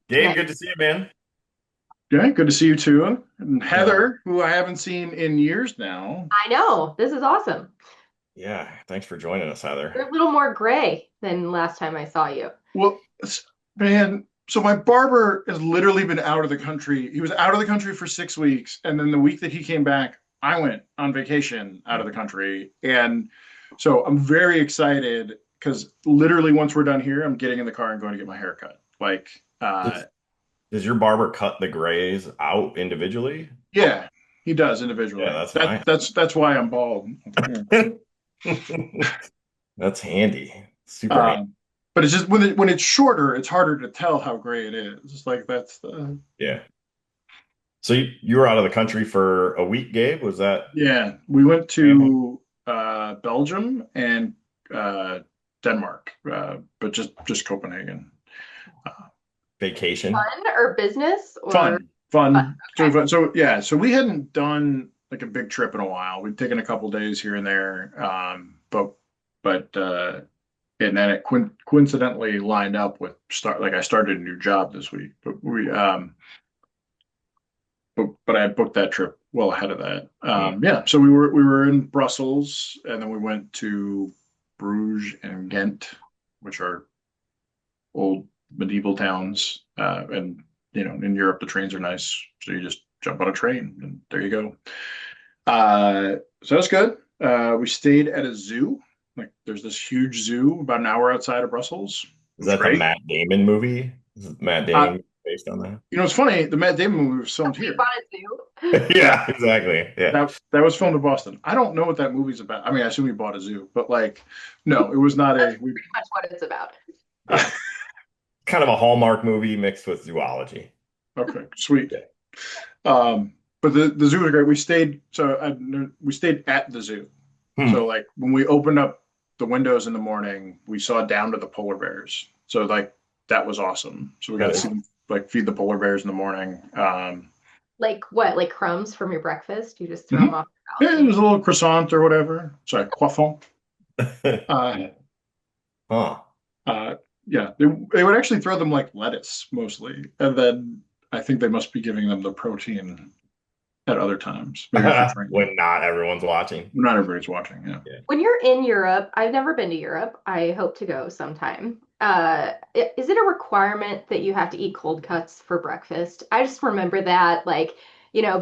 Gabe, Nice. good to see you, man. Yeah, good to see you too. And Yeah, Heather, who I haven't seen in years now. uh, Well, I know. This is awesome. yeah, thanks for joining us, Heather. You're a little more gray than last time I saw you. Well, man, so my barber has literally been out of the country. He was out of the country for 6 weeks, and then the week that he came back, I went on vacation out of the country. And so I'm very excited because literally once we're done here, I'm getting in the car and going to get my hair cut. Does, Uh, does your barber cut the grays out individually? yeah, he does Yeah, individually. that's That nice. that's why I'm bald. That's handy. Super handy. Um, but it's just when it's shorter, it's harder to tell how gray it is. It's like that's the Yeah. So you were out of the country for a week, Gabe? Was that yeah. We went family to Belgium and uh, Denmark, but just Copenhagen. Uh, vacation? Fun or business or fun, fun? fun. Okay. So yeah, so we hadn't done like a big trip in a while. We'd taken a couple days here and there, but and then it coincidentally lined up with I started a new job this week, but I had booked that trip well ahead of that. Hmm. Yeah, so we were in Brussels, and then we went to Bruges and Ghent, which are old medieval towns. And in Europe, the trains are nice, so you just jump on a train, and there you go. So that's good. We stayed at a zoo. Like, there's this huge zoo about an hour outside of Brussels. It Is was that the great. Matt Damon movie? Is Matt Uh, Damon based on that? it's funny. The Matt Damon movie was filmed We here. bought a zoo. Yeah, Yeah, exactly. Yeah. that was filmed in Boston. I don't know what that movie's about. I mean, I assume we bought a zoo, but like, no, it was not That's a. We pretty much what it's about. Yeah. Kind of a Hallmark movie mixed with zoology. okay, sweet. Yeah. But the zoo was great. We stayed at the zoo. Hmm. So like when we opened up the windows in the morning, we saw down to the polar bears. So like that was awesome. So we got That to see is, them like feed the polar bears in the morning. Like what? Like crumbs from your breakfast? You just throw them Mhm. off the Yeah, balcony? there's a little croissant or whatever. Sorry, croissant. Uh, huh. Uh, yeah, they would actually throw them like lettuce mostly, and then I think they must be giving them the protein at other times, maybe for training. When not everyone's watching. Not everybody's watching. Yeah, Yeah. When you're in Europe, I've never been to Europe. I hope to go sometime. Is it a requirement that you have to eat cold cuts for breakfast? I just remember that, like,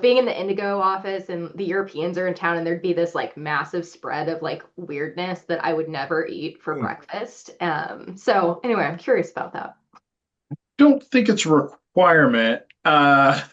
being in the Indigo office and the Europeans are in town and there'd be this like massive spread of like weirdness that I would never eat for Hmm. breakfast. So anyway, I'm curious about that. don't think it's a requirement. I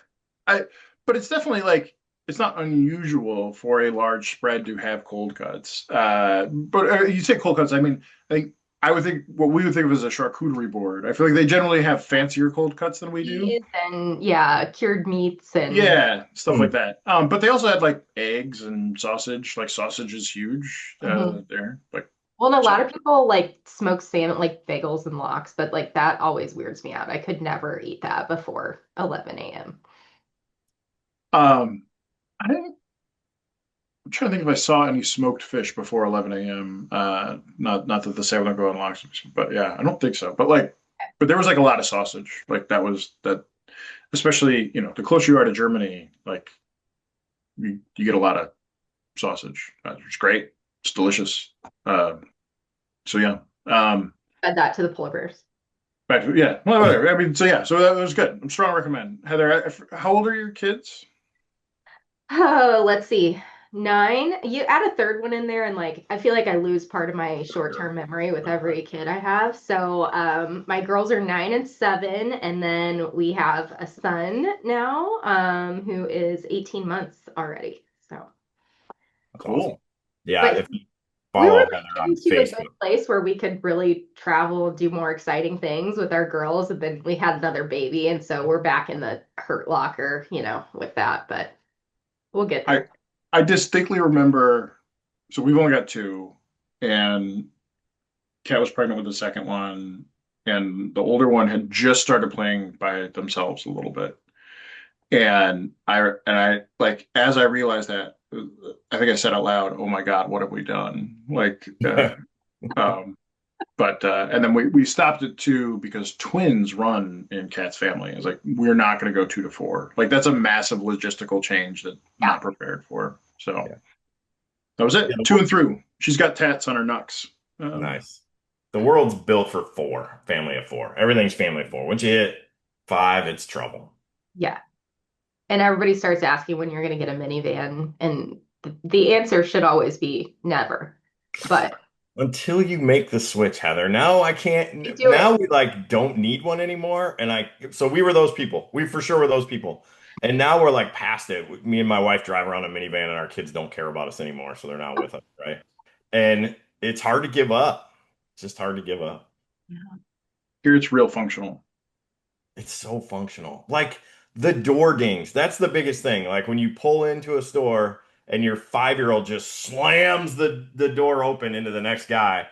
but it's definitely like it's not unusual for a large spread to have cold cuts. But you say cold cuts, I mean, I think I would think what we would think of as a charcuterie board. I feel like they generally have fancier cold cuts than we do. Cheese and yeah, cured meats and Yeah, stuff Hmm. like that. But they also had like eggs and sausage. Like sausage is huge Mhm. there. Like Well, and a lot so. of people like smoke salmon, like bagels and lox, but like that always weirds me out. I could never eat that before 11 a.m. Um, I didn't. I'm trying to think if I saw any smoked fish before 11 a.m. Not that the salmon will go on lox, but yeah, I don't think so. But there was like a lot of sausage. Like that was that, especially the closer you are to Germany, like you get a lot of sausage. It's great. It's delicious. Uh, so yeah. Um, Add that to the polar bears. yeah. Well, whatever. I mean, so yeah. So that was good. I'm strong recommend. Heather, how old are your kids? Oh, let's see. 9. You add a third one in there, and like I feel like I lose part of my short-term memory with every kid I have. So my girls are 9 and 7, and then we have a son now, who is 18 months already. So, That's awesome. Cool. Yeah, but if you we were follow Heather on getting to a good Facebook. place where we could really travel, do more exciting things with our girls, and then we had another baby, and so we're back in the hurt locker, with that, but we'll get I there. I distinctly remember. So we've only got two, and Kat was pregnant with the second one, and the older one had just started playing by themselves a little bit. And I like as I realized that, I think I said out loud, "Oh my God, what have we done?" Um, But and then we stopped at 2 because twins run in Cat's family. It's like we're not going to go 2 to 4. Like that's a massive logistical change that I'm Yeah. not prepared for. So Yeah. that was Yeah, it. 2 and through. She's got tats on her knucks. nice. The world's built for four, family of four. Everything's family of four. Once you hit five, it's trouble. Yeah. And everybody starts asking when you're going to get a minivan, and the answer should always be never. But Until you make the switch, Heather. Now I you can't. do it. Now we like don't need one anymore. So we were those people. We for sure were those people. And now we're like past it. Me and my wife drive around a minivan and our kids don't care about us anymore. So they're not with us, right? And it's hard to give up. It's just hard to give up. Here it's real functional. It's so functional. Like the door dings. That's the biggest thing. Like when you pull into a store and your 5-year-old just slams the door open into the next guy.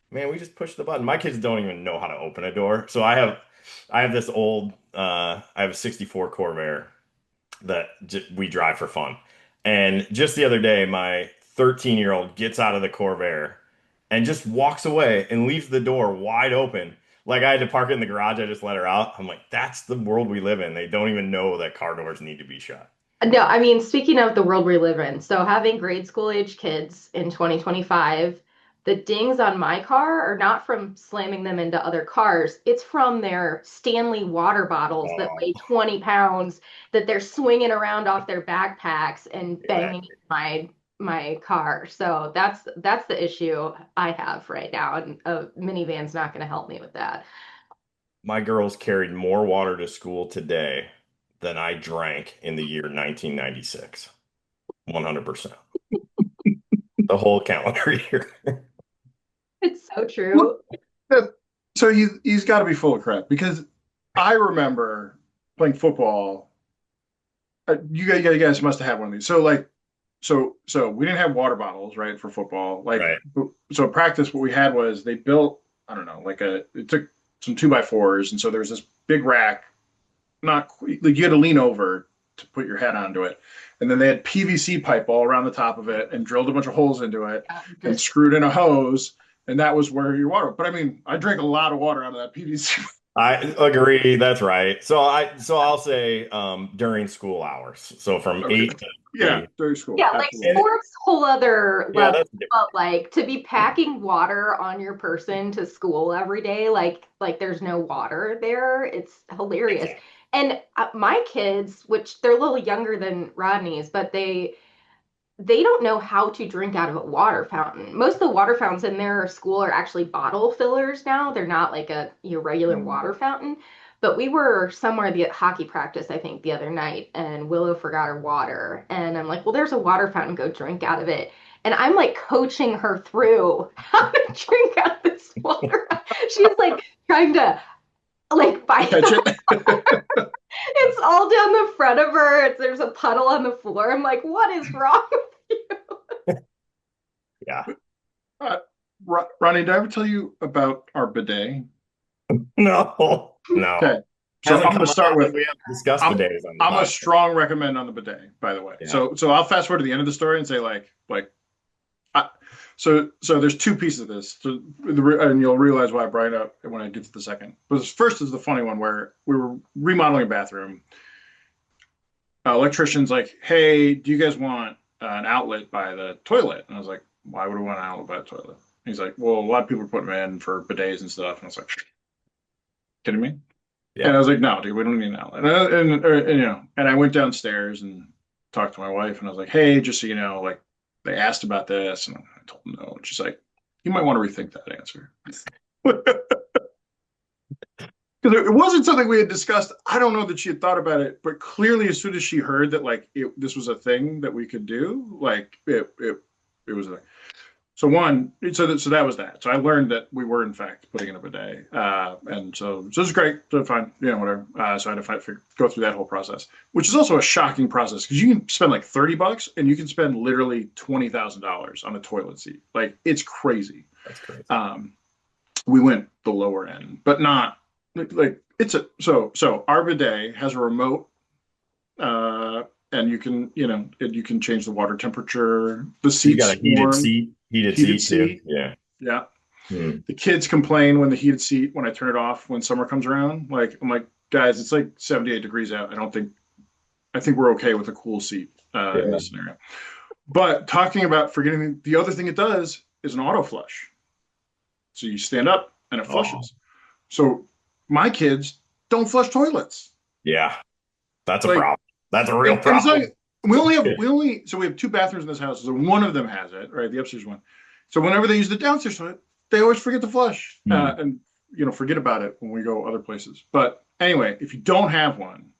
Man, we just push the button. My kids don't even know how to open a door. So I have this old I have a 64 Corvair that we drive for fun. And just the other day, my 13-year-old gets out of the Corvair and just walks away and leaves the door wide open. Like I had to park it in the garage. I just let her out. I'm like, that's the world we live in. They don't even know that car doors need to be shut. No, I mean, speaking of the world we live in, so having grade school age kids in 2025, the dings on my car are not from slamming them into other cars. It's from their Stanley water bottles that Oh, weigh 20 pounds that they're swinging around off their backpacks and banging exactly. my car. So that's the issue I have right now, and a minivan's not going to help me with that. My girls carried more water to school today than I drank in the year 1996. 100%. The whole calendar year. It's so What? true. So he's got to be full of crap because I remember playing football. You guys must have had one of these. So like, so we didn't have water bottles, right, for football. Like, Right. so practice, what we had was they built, I don't know, like it took some 2x4s, and so there was this big rack, not like you had to lean over to put your head onto it, and then they had PVC pipe all around the top of it and drilled a bunch of holes into it and Just screwed in a hose, and that was where your water. But I mean, I drank a lot of water out of that PVC. I agree. That's right. So I'll say during school hours. So from Okay, 8 to 3. yeah, very school, Yeah, like absolutely. And sports, whole other yeah, level. that's different. But like to be packing water on your person to school every day, like there's no water there. It's hilarious. Exactly. And my kids, which they're a little younger than Rodney's, but they don't know how to drink out of a water fountain. Most of the water fountains in their school are actually bottle fillers now. They're not like a regular water fountain. But we were somewhere the hockey practice, I think, the other night, and Willow forgot her water. And I'm like, well, there's a water fountain, go drink out of it. And I'm like coaching her through how to drink out of this water. She's like trying to like fight. Catch it. It's all down the front of her. There's a puddle on the floor. I'm like, what is wrong with you? Yeah. Uh, Ronnie, did I ever tell you about our bidet? No. No. Okay, so Hasn't I'm come going to start up and with we haven't discussed I'm bidets on the I'm a podcast. strong recommend on the bidet, by the way. Yeah. So I'll fast forward to the end of the story and say I, so there's two pieces of this, and you'll realize why I brought it up when I get to the second. But first is the funny one where we were remodeling a bathroom. Electrician's like, "Hey, do you guys want an outlet by the toilet?" And I was like, "Why would we want an outlet by the toilet?" He's like, "Well, a lot of people are putting them in for bidets and stuff." And I was like, "Kidding me?" And I Yeah. was like, "No, dude, we don't need an outlet." And I went downstairs and talked to my wife, and I was like, "Hey, just so you know, like they asked about this," and I told them no. And she's like, "You might want to rethink that answer." Because it wasn't something we had discussed. I don't know that she had thought about it, but clearly, as soon as she heard that this was a thing that we could do, it was a so one. So that was that. So I learned that we were in fact putting in a bidet, and so this is great. So fine, whatever. So I had to go through that whole process, which is also a shocking process because you can spend like $30 and you can spend literally $20,000 on a toilet seat. Like it's crazy. That's crazy. We went the lower end, but not like it's a so our bidet has a remote, and you can change the water temperature. The So you got seats a heated warm, seat, heated heated seat too. seat. Yeah. Yeah. Hmm. The kids complain when the heated seat, when I turn it off when summer comes around. Like, I'm like, guys, it's like 78 degrees out. I think we're okay with a cool seat in Yeah. this scenario. But talking about forgetting the other thing it does is an auto flush. So you stand up and it Oh, flushes. So my kids don't flush toilets. yeah. That's a Like, problem. That's a real and it's like problem. we have two bathrooms in this house. So one of them has it, right? The upstairs one. So whenever they use the downstairs toilet, they always forget to flush Hmm. and forget about it when we go other places. But anyway, if you don't have one,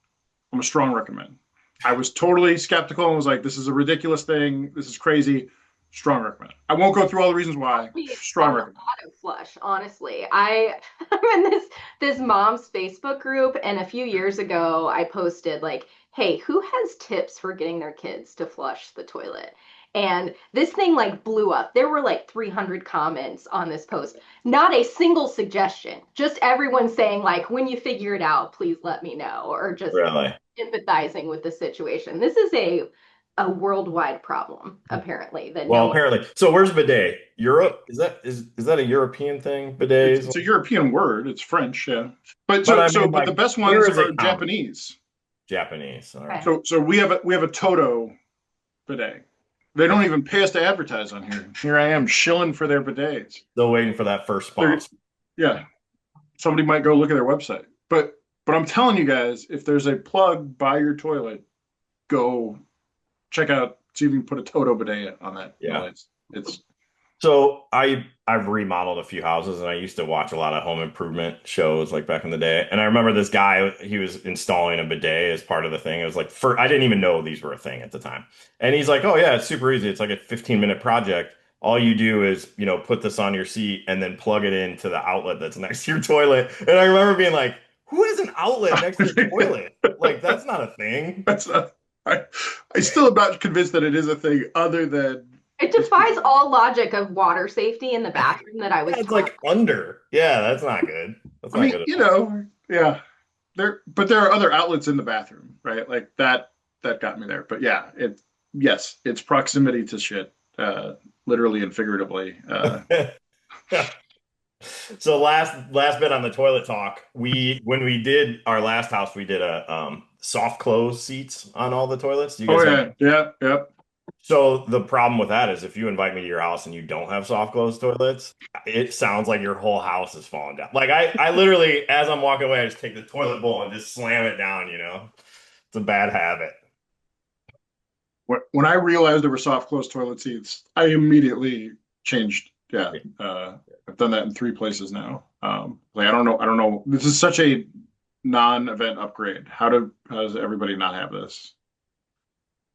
I'm a strong recommend. I was totally skeptical and was like, this is a ridiculous thing. This is crazy. Strong recommend. I won't go through all the reasons why. Me Strong on the recommend. auto flush, honestly. I'm in this mom's Facebook group, and a few years ago I posted like, hey, who has tips for getting their kids to flush the toilet? And this thing like blew up. There were like 300 comments on this post. Not a single suggestion. Just everyone saying like, when you figure it out, please let me know, or just Really? empathizing with the situation. This is a worldwide problem, apparently, that no Well, one. apparently. So where's bidet? Europe? Is that a European thing? Bidets? It's a European word. It's French, yeah. But But I so mean, but the like, best where ones is are it common? Japanese. Japanese. All right. Okay. So we have a Toto bidet. They don't Okay. even pay us to advertise on here. Here I am shilling for their bidets. Still waiting for that first They're sponsor. yeah. Somebody might go look at their website. But I'm telling you guys, if there's a plug by your toilet, go check out, see if you can put a Toto bidet on that Yeah. noise. It's So I've remodeled a few houses and I used to watch a lot of home improvement shows like back in the day. And I remember this guy, he was installing a bidet as part of the thing. It was like I didn't even know these were a thing at the time. And he's like, "Oh yeah, it's super easy. It's like a 15-minute project. All you do is, put this on your seat and then plug it into the outlet that's next to your toilet." And I remember being like, "Who has an outlet next to their toilet? Like that's not a thing." that's not, I I still am not convinced that it is a thing other than It just defies people. all logic of water safety in the bathroom that I was Yeah, it's taught. like under. Yeah, that's not good. That's I not mean, good at all. yeah. There are other outlets in the bathroom, right? Like that got me there. But yeah, yes, it's proximity to shit, literally and figuratively. So last bit on the toilet talk. When we did our last house, we did a soft close seats on all the toilets. Do you Oh guys have? yeah, yeah, yep. So the problem with that is if you invite me to your house and you don't have soft close toilets, it sounds like your whole house is falling down. Like I literally, as I'm walking away, I just take the toilet bowl and just slam it down, It's a bad habit. When I realized there were soft close toilet seats, I immediately changed. Yeah, Yeah. I've done that in three places now. Like I don't know. This is such a non-event upgrade. How does everybody not have this?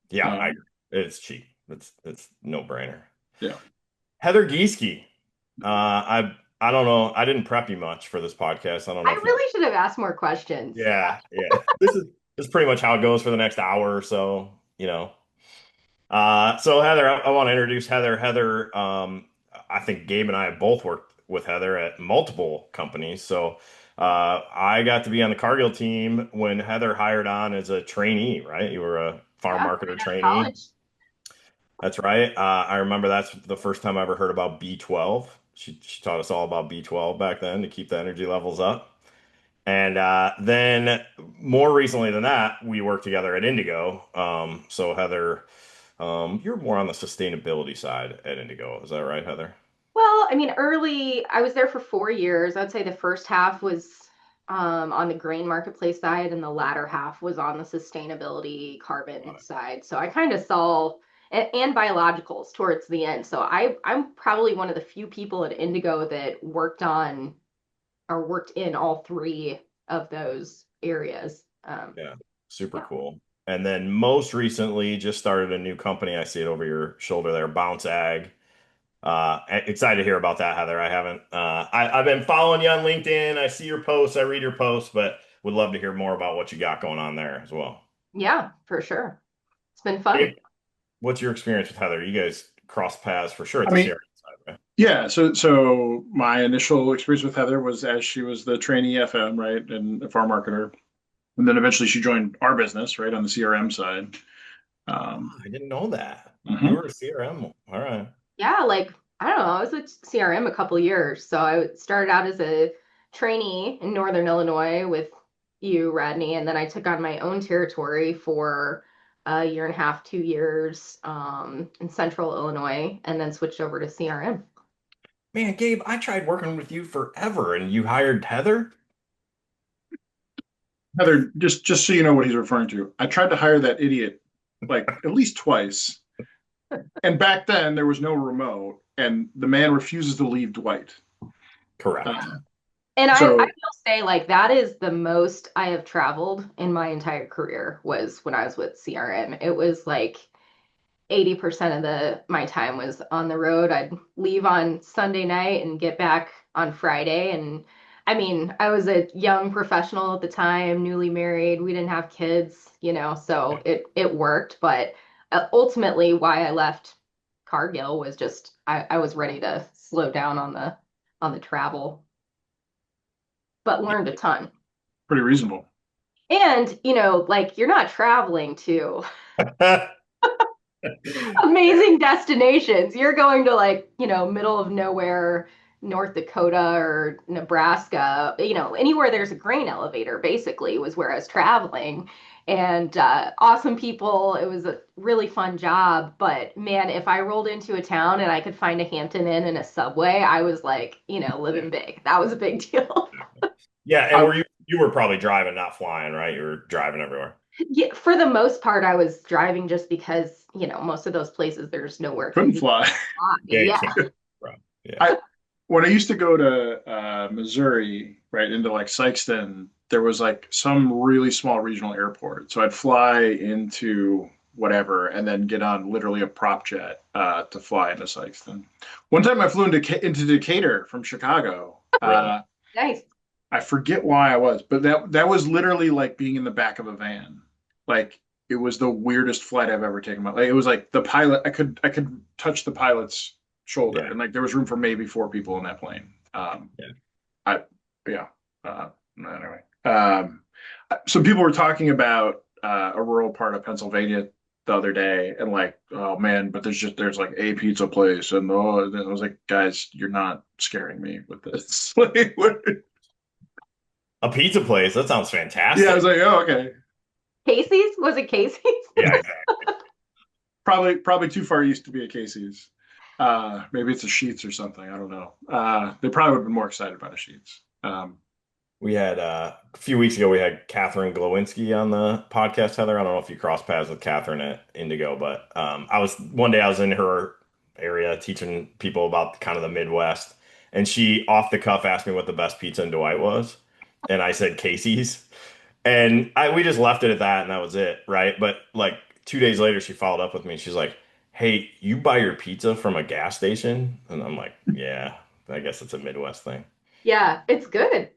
Yeah, I Um, agree. It's cheap. It's no brainer. yeah. Heather Gieseke. I don't know. I didn't prep you much for this podcast. I don't know I if you. really should have asked more questions. Yeah, yeah. This is pretty much how it goes for the next hour or so. So Heather, I want to introduce Heather. Heather, I think Gabe and I have both worked with Heather at multiple companies. So I got to be on the Cargill team when Heather hired on as a trainee, right? You were a farm Yeah, marketer right out of trainee. college. That's right. I remember that's the first time I ever heard about B12. She taught us all about B12 back then to keep the energy levels up. And then more recently than that, we worked together at Indigo. So Heather, you're more on the sustainability side at Indigo. Is that right, Heather? Well, I mean, I was there for 4 years. I'd say the first half was on the grain marketplace side, and the latter half was on the sustainability Got carbon it. side. So I kind of saw and biologicals towards the end. So I'm probably one of the few people at Indigo that worked on or worked in all three of those areas. Yeah, super Yeah. cool. And then most recently, just started a new company. I see it over your shoulder there, BounceAg. Excited to hear about that, Heather. I haven't. I've been following you on LinkedIn. I see your posts. I read your posts, but would love to hear more about what you got going on there as well. Yeah, for sure. It's been fun. Gabe, what's your experience with Heather? You guys cross paths for sure at I the mean, CRM side, right? yeah. So my initial experience with Heather was as she was the trainee FM, right, and a farm marketer, and then eventually she joined our business, right, on the CRM side. Oh, Um, I didn't know that. You mhm. were a CRM. All right. Yeah, like I don't know, I was with CRM a couple years. So I started out as a trainee in Northern Illinois with you, Rodney, and then I took on my own territory for a year and a half, 2 years in Central Illinois, and then switched over to CRM. Man, Gabe, I tried working with you forever and you hired Heather? Heather, just so you know what he's referring to, I tried to hire that idiot like at least twice. And back then there was no remote, and the man refuses to leave Dwight. Correct. Uh, And I so will say, like, that is the most I have traveled in my entire career was when I was with CRM. It was like 80% of the my time was on the road. I'd leave on Sunday night and get back on Friday. And I mean, I was a young professional at the time, newly married. We didn't have kids, so it worked. But ultimately, why I left Cargill was just I was ready to slow down on the travel, but learned a ton. pretty reasonable. And, like you're not traveling to amazing destinations. You're going to like, middle of nowhere, North Dakota or Nebraska, anywhere there's a grain elevator basically was where I was traveling. And awesome people. It was a really fun job. But man, if I rolled into a town and I could find a Hampton Inn and a Subway, I was like, living big. That was a big deal. Yeah, and I you were probably driving, not flying, right? You were driving everywhere. Yeah, for the most part, I was driving just because, most of those places there's nowhere for couldn't you to fly. fly. Yeah, you Yeah. can't. Right. Yeah. I when I used to go to Missouri, right into like Sikeston, there was like some really small regional airport. So I'd fly into whatever and then get on literally a prop jet to fly into Sikeston. One time I flew into Decatur from Chicago. Really. Nice. I forget why I was, but that was literally like being in the back of a van. Like it was the weirdest flight I've ever taken. Like it was like the pilot. I could touch the pilot's shoulder, Yeah. and like there was room for maybe four people in that plane. Yeah. I yeah. Anyway, so people were talking about a rural part of Pennsylvania the other day, and like, oh man, but there's like a pizza place, and oh, and I was like, guys, you're not scaring me with this. Like, A pizza place. That sounds yeah, I fantastic. was like, oh, okay. Casey's? Was it Casey's? Yeah, exactly. Probably too far east to be a Casey's. Maybe it's a Sheets or something. I don't know. They probably would have been more excited about a Sheets. We had a few weeks ago we had Catherine Glowinski on the podcast, Heather. I don't know if you crossed paths with Catherine at Indigo, but I was one day I was in her area teaching people about kind of the Midwest, and she off the cuff asked me what the best pizza in Dwight was, and I said Casey's. And we just left it at that, and that was it, right? But like 2 days later, she followed up with me. She's like, "Hey, you buy your pizza from a gas station?" And I'm like, "Yeah, I guess it's a Midwest thing." Yeah, it's good.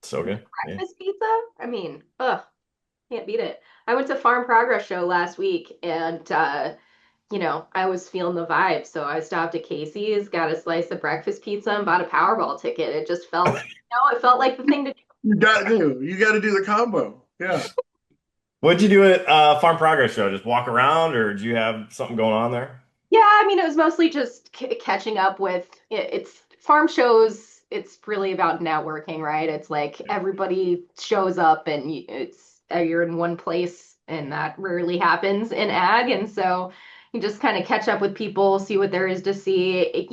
So good. Yeah. Breakfast pizza? I mean, can't beat it. I went to Farm Progress Show last week and I was feeling the vibe. So I stopped at Casey's, got a slice of breakfast pizza, and bought a Powerball ticket. It just felt, it felt like the thing to do. You got to do the combo. Yeah. What'd you do at Farm Progress Show? Just walk around, or did you have something going on there? Yeah, I mean, it was mostly just catching up with it's farm shows. It's really about networking, right? It's like everybody shows up and you're in one place, and that rarely happens in ag. And so you just kind of catch up with people, see what there is to see.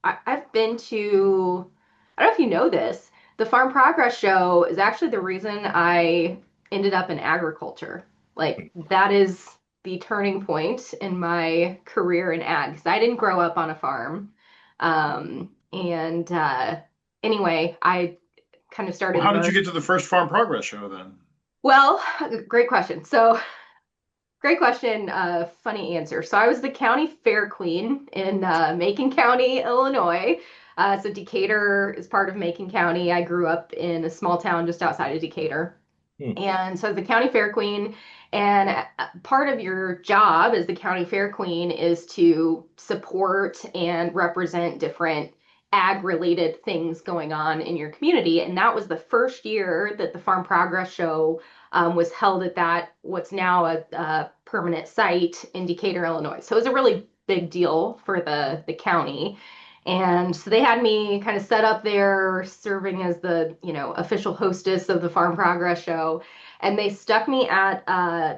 I've been to, I don't know if you know this, the Farm Progress Show is actually the reason I ended up in agriculture. Like that is the turning point in my career in ag because I didn't grow up on a farm. And anyway, I kind of Well, started how did you learning. get to the first Farm Progress show then? Well, great question. So, great question. Funny answer. So, I was the county fair queen in Macon County, Illinois. So, Decatur is part of Macon County. I grew up in a small town just outside of Decatur. Hmm. And so the county fair queen, and part of your job as the county fair queen is to support and represent different ag related things going on in your community. And that was the first year that the Farm Progress Show was held at that, what's now a permanent site in Decatur, Illinois. So it was a really big deal for the county. And so they had me kind of set up there serving as the, official hostess of the Farm Progress show. And they stuck me at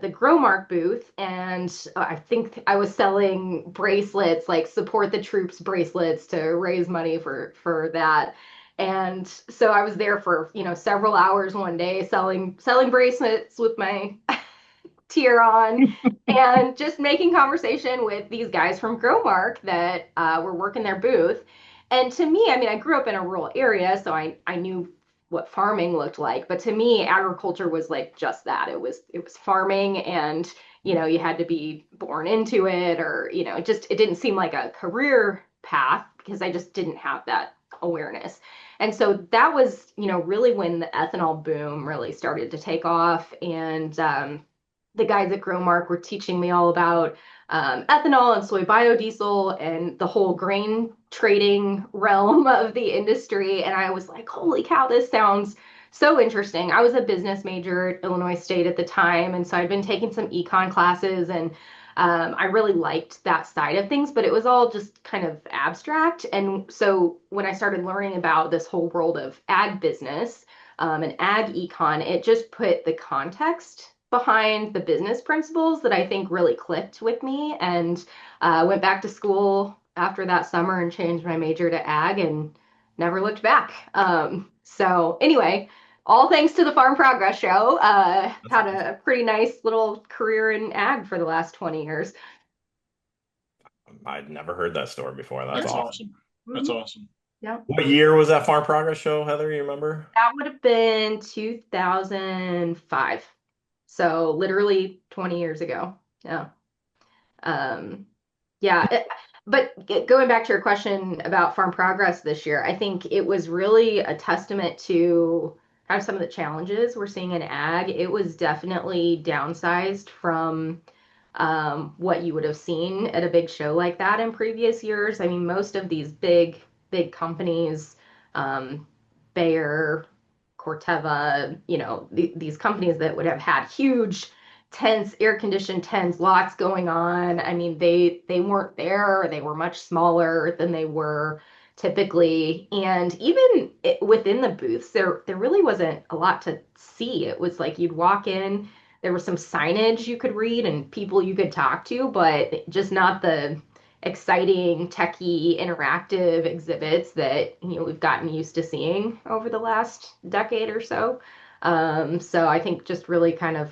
the Growmark booth, and I think I was selling bracelets, like support the troops bracelets to raise money for that. And so I was there for, several hours one day selling bracelets with my tier on and just making conversation with these guys from Growmark that were working their booth. And to me, I mean, I grew up in a rural area, so I knew what farming looked like. But to me, agriculture was like just that. It was farming, and you had to be born into it, or it didn't seem like a career path because I just didn't have that awareness. And so that was, really when the ethanol boom really started to take off. And the guys at Growmark were teaching me all about ethanol and soy biodiesel and the whole grain trading realm of the industry. And I was like, holy cow, this sounds so interesting. I was a business major at Illinois State at the time. And so I'd been taking some econ classes, and I really liked that side of things, but it was all just kind of abstract. And so when I started learning about this whole world of ag business and ag econ, it just put the context behind the business principles that I think really clicked with me. And went back to school after that summer and changed my major to ag and never looked back. So anyway, all thanks to the Farm Progress Show. That's Had awesome. a pretty nice little career in ag for the last 20 years. I'd never heard that story before. That's That's Yeah. awesome. awesome. That's Mhm. awesome. Yeah. What year was that Farm Progress show, Heather? You remember? That would have been 2005. So literally 20 years ago. Yeah. Um, yeah, but going back to your question about Farm Progress this year, I think it was really a testament to kind of some of the challenges we're seeing in ag. It was definitely downsized from what you would have seen at a big show like that in previous years. I mean, most of these big companies, um, Bayer, Corteva, these companies that would have had huge tents, air conditioned tents, lots going on. I mean, they weren't there. They were much smaller than they were typically. And even within the booths, there really wasn't a lot to see. It was like you'd walk in, there was some signage you could read and people you could talk to, but just not the exciting, techie, interactive exhibits that we've gotten used to seeing over the last decade or so. So I think just really kind of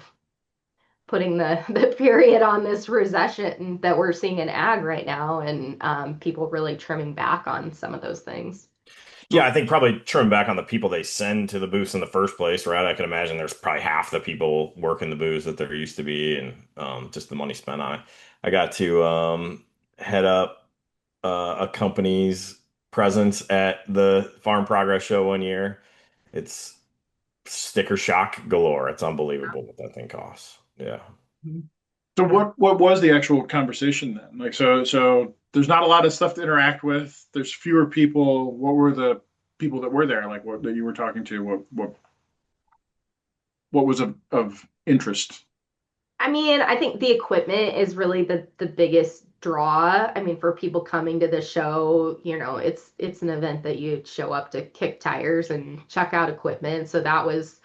putting the period on this recession that we're seeing in ag right now, and people really trimming back on some of those things. Yeah, I think probably trim back on the people they send to the booths in the first place, right? I can imagine there's probably half the people working the booths that there used to be, and just the money spent on it. I got to head up a company's presence at the Farm Progress Show one year. It's sticker shock galore. It's unbelievable what that thing costs. Yeah. So what was the actual conversation then? Like so there's not a lot of stuff to interact with. There's fewer people. What were the people that were there? Like what that you were talking to? What was of interest? I mean, I think the equipment is really the biggest draw. I mean, for people coming to the show, it's an event that you show up to kick tires and check out equipment. So that was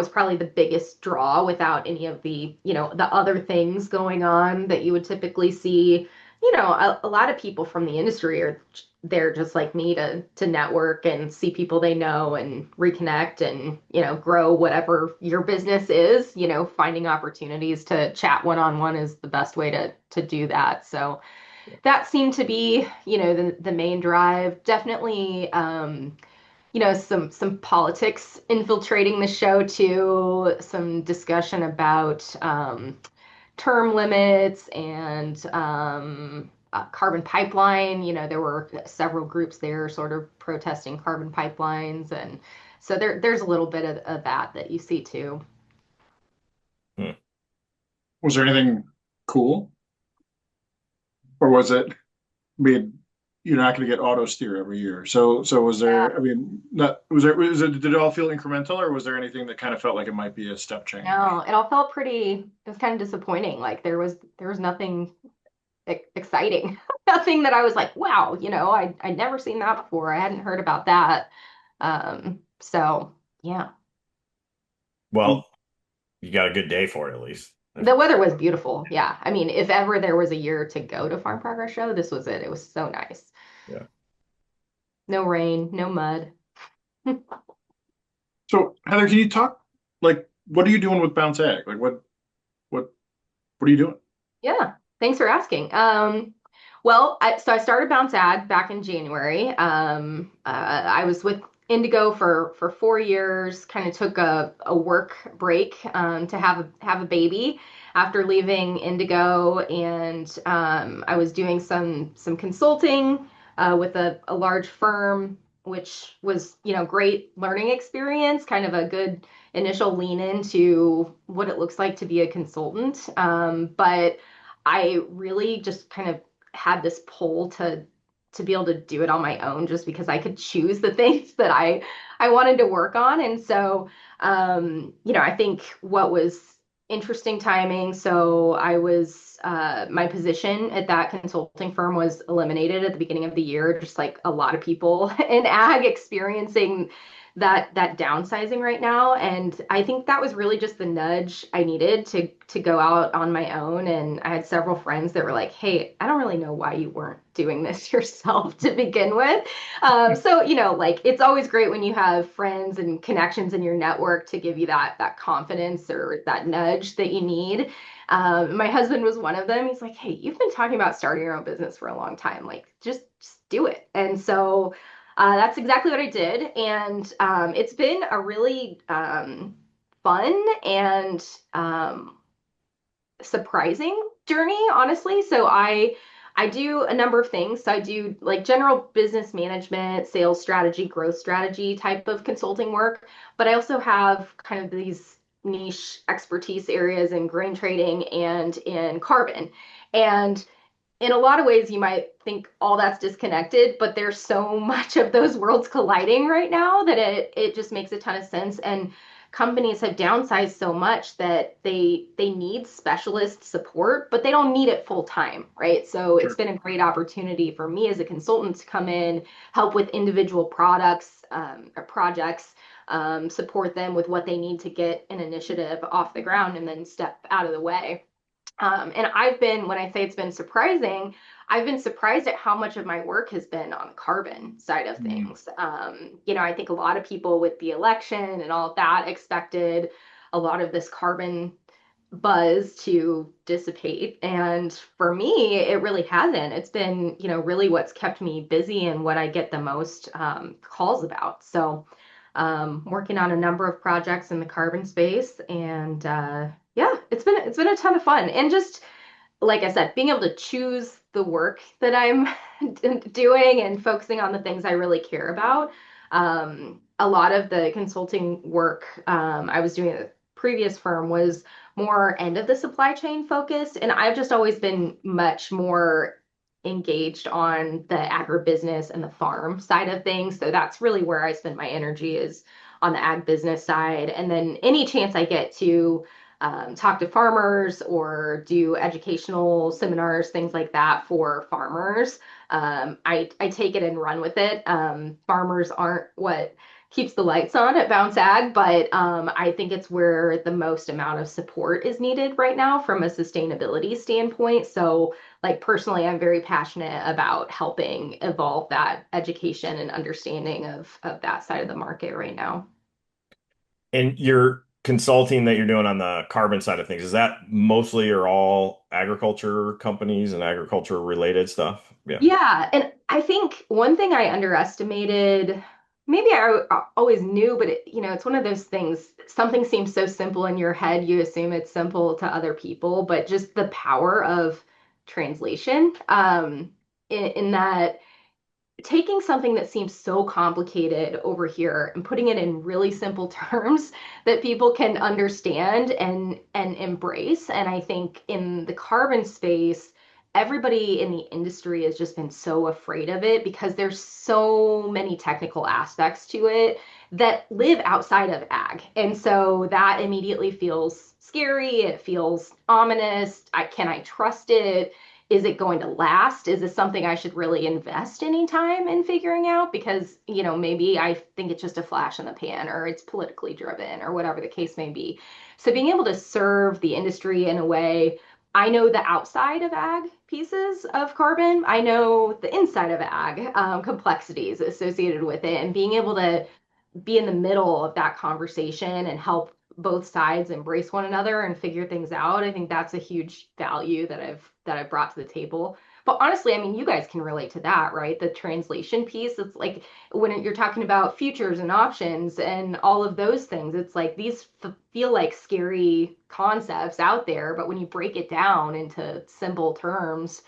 probably the biggest draw without any of the, the other things going on that you would typically see. A lot of people from the industry are there just like me to network and see people they know and reconnect and, grow whatever your business is. Finding opportunities to chat one-on-one is the best way to do that. So that seemed to be, the main drive. Definitely some politics infiltrating the show too, some discussion about term limits and carbon pipeline. There were several groups there sort of protesting carbon pipelines, and so there's a little bit of that you see too. Hmm. Was there anything cool, or was it? I mean, you're not going to get auto steer every year. So was there? I mean, not was there? Was it? Did it all feel incremental, or was there anything that kind of felt like it might be a step change? No, it all felt pretty, it was kind of disappointing. Like there was nothing exciting. Nothing that I was like, wow, I'd never seen that before. I hadn't heard about that. So yeah, Um, Well, you got a good day for it at least. the weather was beautiful. Yeah. I mean, if ever there was a year to go to Farm Progress Show, this was it. It was so nice. Yeah. No rain, no mud. so Heather, can you talk like what are you doing with Bounce Ag? Like what what are you doing? Yeah, thanks for asking. Well, so I started BounceAg back in January. I was with Indigo for 4 years. Kind of took a work break to have a baby after leaving Indigo, and I was doing some consulting with a large firm, which was great learning experience. Kind of a good initial lean into what it looks like to be a consultant, but I really just kind of had this pull to be able to do it on my own just because I could choose the things that I wanted to work on. And so I think what was interesting timing, so I was my position at that consulting firm was eliminated at the beginning of the year, just like a lot of people in ag experiencing that downsizing right now. And I think that was really just the nudge I needed to go out on my own. And I had several friends that were like, hey, I don't really know why you weren't doing this yourself to begin with. So like it's always great when you have friends and connections in your network to give you that confidence or that nudge that you need. My husband was one of them. He's like, hey, you've been talking about starting your own business for a long time. Like, just do it. And so that's exactly what I did. And it's been a really fun and surprising journey, honestly. So I do a number of things. So I do like general business management, sales strategy, growth strategy type of consulting work, but I also have kind of these niche expertise areas in grain trading and in carbon. And in a lot of ways, you might think all that's disconnected, but there's so much of those worlds colliding right now that it just makes a ton of sense. And companies have downsized so much that they need specialist support, but they don't need it full time, right? So it's Sure. been a great opportunity for me as a consultant to come in, help with individual products or projects, support them with what they need to get an initiative off the ground, and then step out of the way. And when I say it's been surprising, I've been surprised at how much of my work has been on the carbon side of Mm, things. I think a lot of people with the election and all of that expected a lot of this carbon buzz to dissipate. And for me, it really hasn't. It's been, really what's kept me busy and what I get the most calls about. So, working on a number of projects in the carbon space, and yeah, it's been a ton of fun. And just like I said, being able to choose the work that I'm doing and focusing on the things I really care about. A lot of the consulting work I was doing at the previous firm was more end of the supply chain focused, and I've just always been much more engaged on the agribusiness and the farm side of things. So that's really where I spend my energy is on the ag business side. And then any chance I get to talk to farmers or do educational seminars, things like that for farmers. I take it and run with it. Farmers aren't what keeps the lights on at Bounce Ag, but I think it's where the most amount of support is needed right now from a sustainability standpoint. So, like personally, I'm very passionate about helping evolve that education and understanding of that side of the market right now. And your consulting that you're doing on the carbon side of things, is that mostly or all agriculture companies and agriculture related stuff? Yeah. Yeah, and I think one thing I underestimated, maybe I always knew, but it's one of those things, something seems so simple in your head, you assume it's simple to other people, but just the power of translation, in that taking something that seems so complicated over here and putting it in really simple terms that people can understand and embrace. And I think in the carbon space, everybody in the industry has just been so afraid of it because there's so many technical aspects to it that live outside of ag. And so that immediately feels scary, it feels ominous. Can I trust it? is it going to last? Is this something I should really invest any time in figuring out? Because, maybe I think it's just a flash in the pan or it's politically driven or whatever the case may be. So being able to serve the industry in a way, I know the outside of ag pieces of carbon. I know the inside of ag complexities associated with it, and being able to be in the middle of that conversation and help both sides embrace one another and figure things out. I think that's a huge value that I've brought to the table. But honestly, I mean, you guys can relate to that, right? The translation piece. It's like when you're talking about futures and options and all of those things, it's like these feel like scary concepts out there, but when you break it down into simple terms,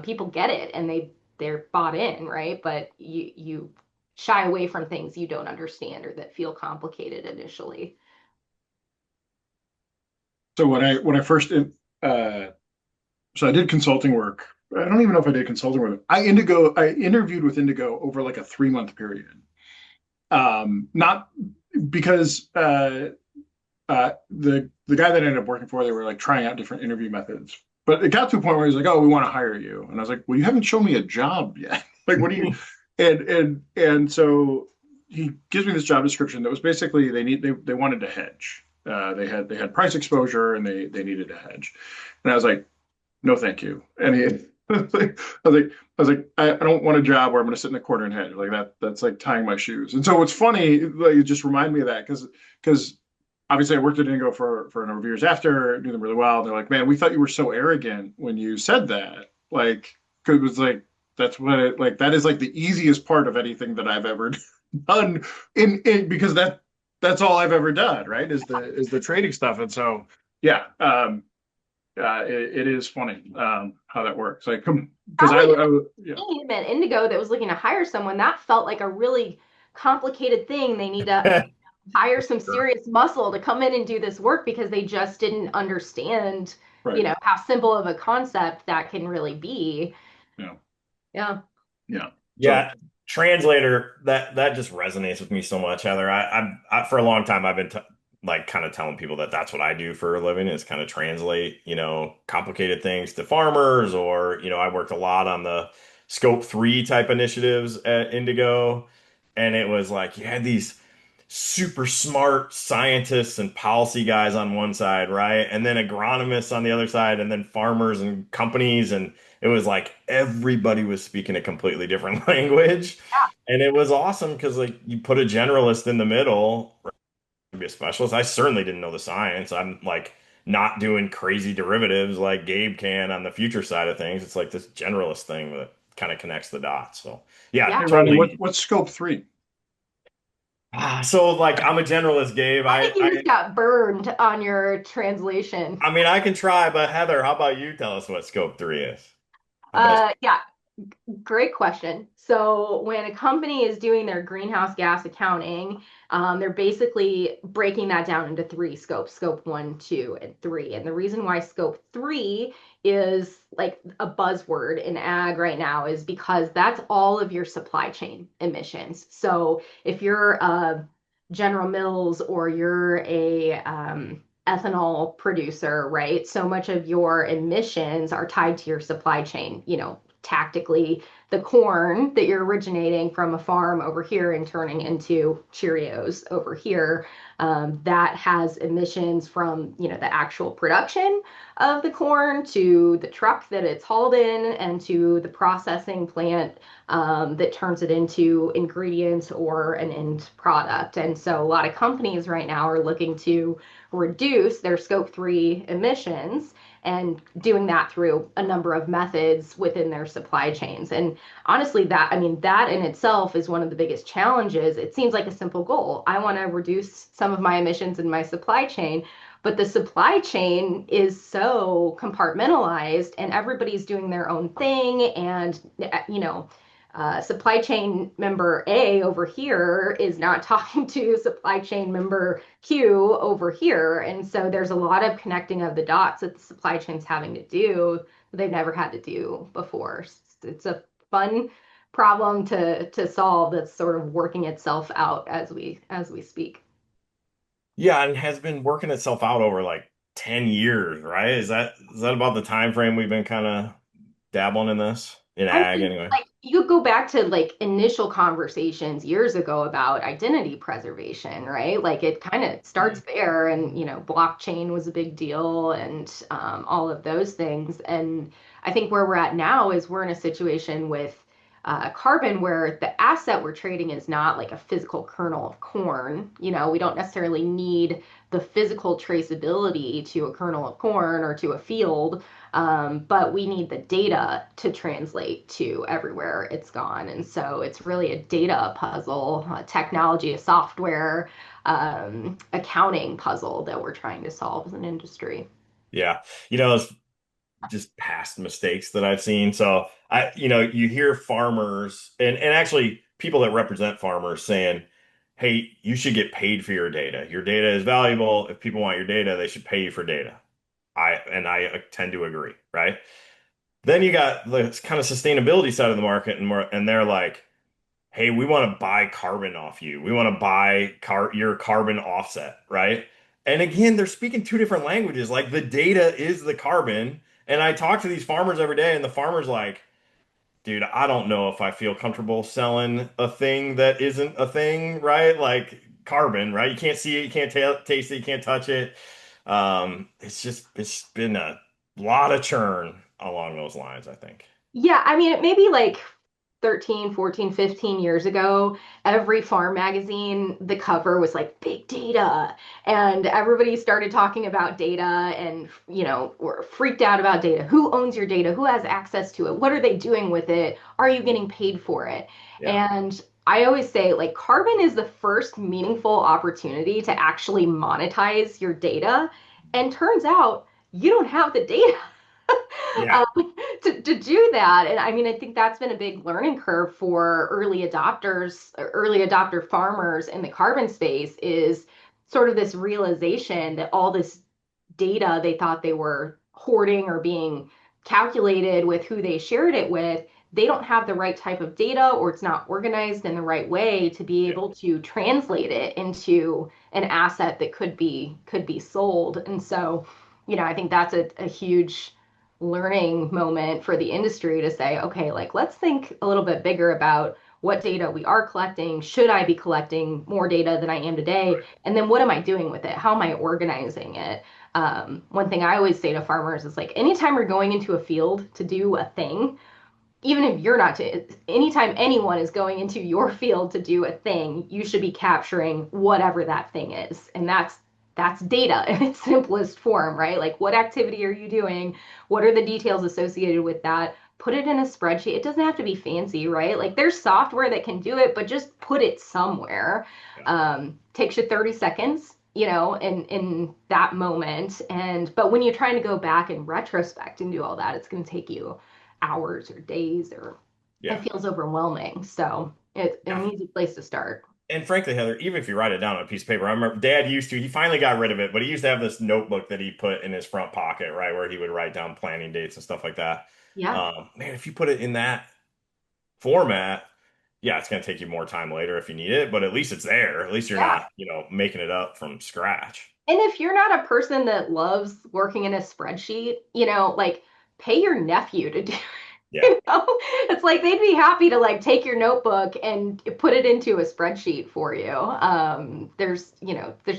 people get it and they're bought in, right? But you shy away from things you don't understand or that feel complicated initially. So when I first so I did consulting work. I don't even know if I did consulting with them. I interviewed with Indigo over like a 3 month period. Not because the guy that I ended up working for, they were like trying out different interview methods. But it got to a point where he's like, "Oh, we want to hire you," and I was like, "Well, you haven't shown me a job yet. Like, what do you?" And so he gives me this job description that was basically they wanted to hedge. They had price exposure and they needed to hedge, and I was like, "No, thank you." And I don't want a job where I'm going to sit in the corner and hedge like that. That's like tying my shoes. And so what's funny, like, it just reminded me of that because obviously I worked at Indigo for a number of years after, knew them really well. They're like, man, we thought you were so arrogant when you said that. Like, 'cause it was like, that's what it, like, that is like the easiest part of anything that I've ever done in because that's all I've ever done, right? Is the trading stuff. And so, yeah, it is funny how that works. Like, because Probably yeah, team at Indigo that was looking to hire someone, that felt like a really complicated thing. They need to hire some Sure. serious muscle to come in and do this work because they just didn't understand, right, how simple of a concept that can really be. yeah, Yeah. yeah. So Yeah, translator, that just resonates with me so much, Heather. For a long time I've been like kind of telling people that that's what I do for a living is kind of translate, complicated things to farmers, or I worked a lot on the scope 3 type initiatives at Indigo, and it was like you had these super smart scientists and policy guys on one side, right? And then agronomists on the other side, and then farmers and companies. And it was like everybody was speaking a completely different language. And it was awesome because like you put a generalist in the middle, right, to be a specialist. I certainly didn't know the science. I'm like not doing crazy derivatives like Gabe can on the future side of things. It's like this generalist thing that kind of connects the dots. So yeah, Yeah. hey Rodney, totally. what's scope three? So like I'm a generalist, Gabe. I think you just got burned on your translation. I mean, I can try, but Heather, how about you tell us what scope 3 is? I bet. Yeah, great question. So when a company is doing their greenhouse gas accounting, they're basically breaking that down into three scopes, scope one, two, and three. And the reason why scope three is like a buzzword in ag right now is because that's all of your supply chain emissions. So if you're General Mills or you're a ethanol producer, right? So much of your emissions are tied to your supply chain, tactically the corn that you're originating from a farm over here and turning into Cheerios over here, that has emissions from the actual production of the corn to the truck that it's hauled in and to the processing plant that turns it into ingredients or an end product. And so a lot of companies right now are looking to reduce their scope 3 emissions and doing that through a number of methods within their supply chains. And honestly, that in itself is one of the biggest challenges. It seems like a simple goal. I want to reduce some of my emissions in my supply chain, but the supply chain is so compartmentalized and everybody's doing their own thing. And, supply chain member A over here is not talking to supply chain member Q over here. And so there's a lot of connecting of the dots that the supply chain's having to do that they've never had to do before. It's a fun problem to solve that's sort of working itself out as we speak. Yeah, and has been working itself out over like 10 years, right? Is that about the time frame we've been kind of dabbling in this in I ag mean, anyway? like you go back to like initial conversations years ago about identity preservation, right? Like it kind of starts there, and blockchain was a big deal, and all of those things. And I think where we're at now is we're in a situation with carbon where the asset we're trading is not like a physical kernel of corn. We don't necessarily need the physical traceability to a kernel of corn or to a field, but we need the data to translate to everywhere it's gone. And so it's really a data puzzle, a technology, a software, accounting puzzle that we're trying to solve as an industry. Yeah. It's just past mistakes that I've seen. So you hear farmers and actually people that represent farmers saying, hey, you should get paid for your data. Your data is valuable. If people want your data, they should pay you for data. I tend to agree, right? Then you got the kind of sustainability side of the market and they're like, hey, we want to buy carbon off you. We want to buy your carbon offset, right? And again, they're speaking two different languages. Like the data is the carbon. And I talk to these farmers every day, and the farmer's like, dude, I don't know if I feel comfortable selling a thing that isn't a thing, right? Like carbon, right? You can't see it, you can't taste it, you can't touch it. It's been a lot of churn along those lines, I think. Yeah, I mean, it may be like 13, 14, 15 years ago, every farm magazine, the cover was like big data. And everybody started talking about data and, were freaked out about data. Who owns your data? Who has access to it? What are they doing with it? Are you getting paid for it? Yeah. And I always say, like, carbon is the first meaningful opportunity to actually monetize your data. And turns out you don't have the data. Yeah. um, to do that. And I mean, I think that's been a big learning curve for early adopters, early adopter farmers in the carbon space is sort of this realization that all this data they thought they were hoarding or being calculated with who they shared it with, they don't have the right type of data or it's not organized in the right way to be Yeah. able to translate it into an asset that could be sold. And so, I think that's a huge learning moment for the industry to say, okay, like let's think a little bit bigger about what data we are collecting. Should I be collecting more data than I am today? Right. And then what am I doing with it? How am I organizing it? One thing I always say to farmers is like, anytime we're going into a field to do a thing, even if you're not to, anytime anyone is going into your field to do a thing, you should be capturing whatever that thing is. And that's data in its simplest form, right? Like what activity are you doing? What are the details associated with that? Put it in a spreadsheet. It doesn't have to be fancy, right? Like there's software that can do it, but just put it somewhere. Yeah. Takes you 30 seconds, in that moment. But when you're trying to go back in retrospect and do all that, it's going to take you hours or days, or it Yeah. feels overwhelming. So it's Yeah. an easy place to start. And frankly, Heather, even if you write it down on a piece of paper, I remember Dad he finally got rid of it, but he used to have this notebook that he put in his front pocket, right, where he would write down planning dates and stuff like that. Yeah. Man, if you put it in that format, yeah, it's going to take you more time later if you need it, but at least it's there. At least you're Yeah. not, making it up from scratch. And if you're not a person that loves working in a spreadsheet, like pay your nephew to do, Yeah. it's like they'd be happy to like take your notebook and put it into a spreadsheet for you. There's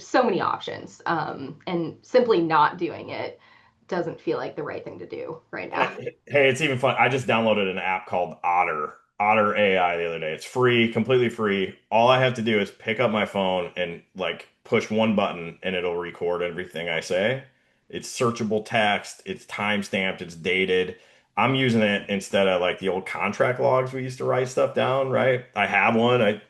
so many options. And simply not doing it doesn't feel like the right thing to do right now. Hey, it's even fun. I just downloaded an app called Otter AI the other day. It's free, completely free. All I have to do is pick up my phone and like push one button and it'll record everything I say. It's searchable text, it's time stamped, it's dated. I'm using it instead of like the old contract logs we used to write stuff down, right? I have one.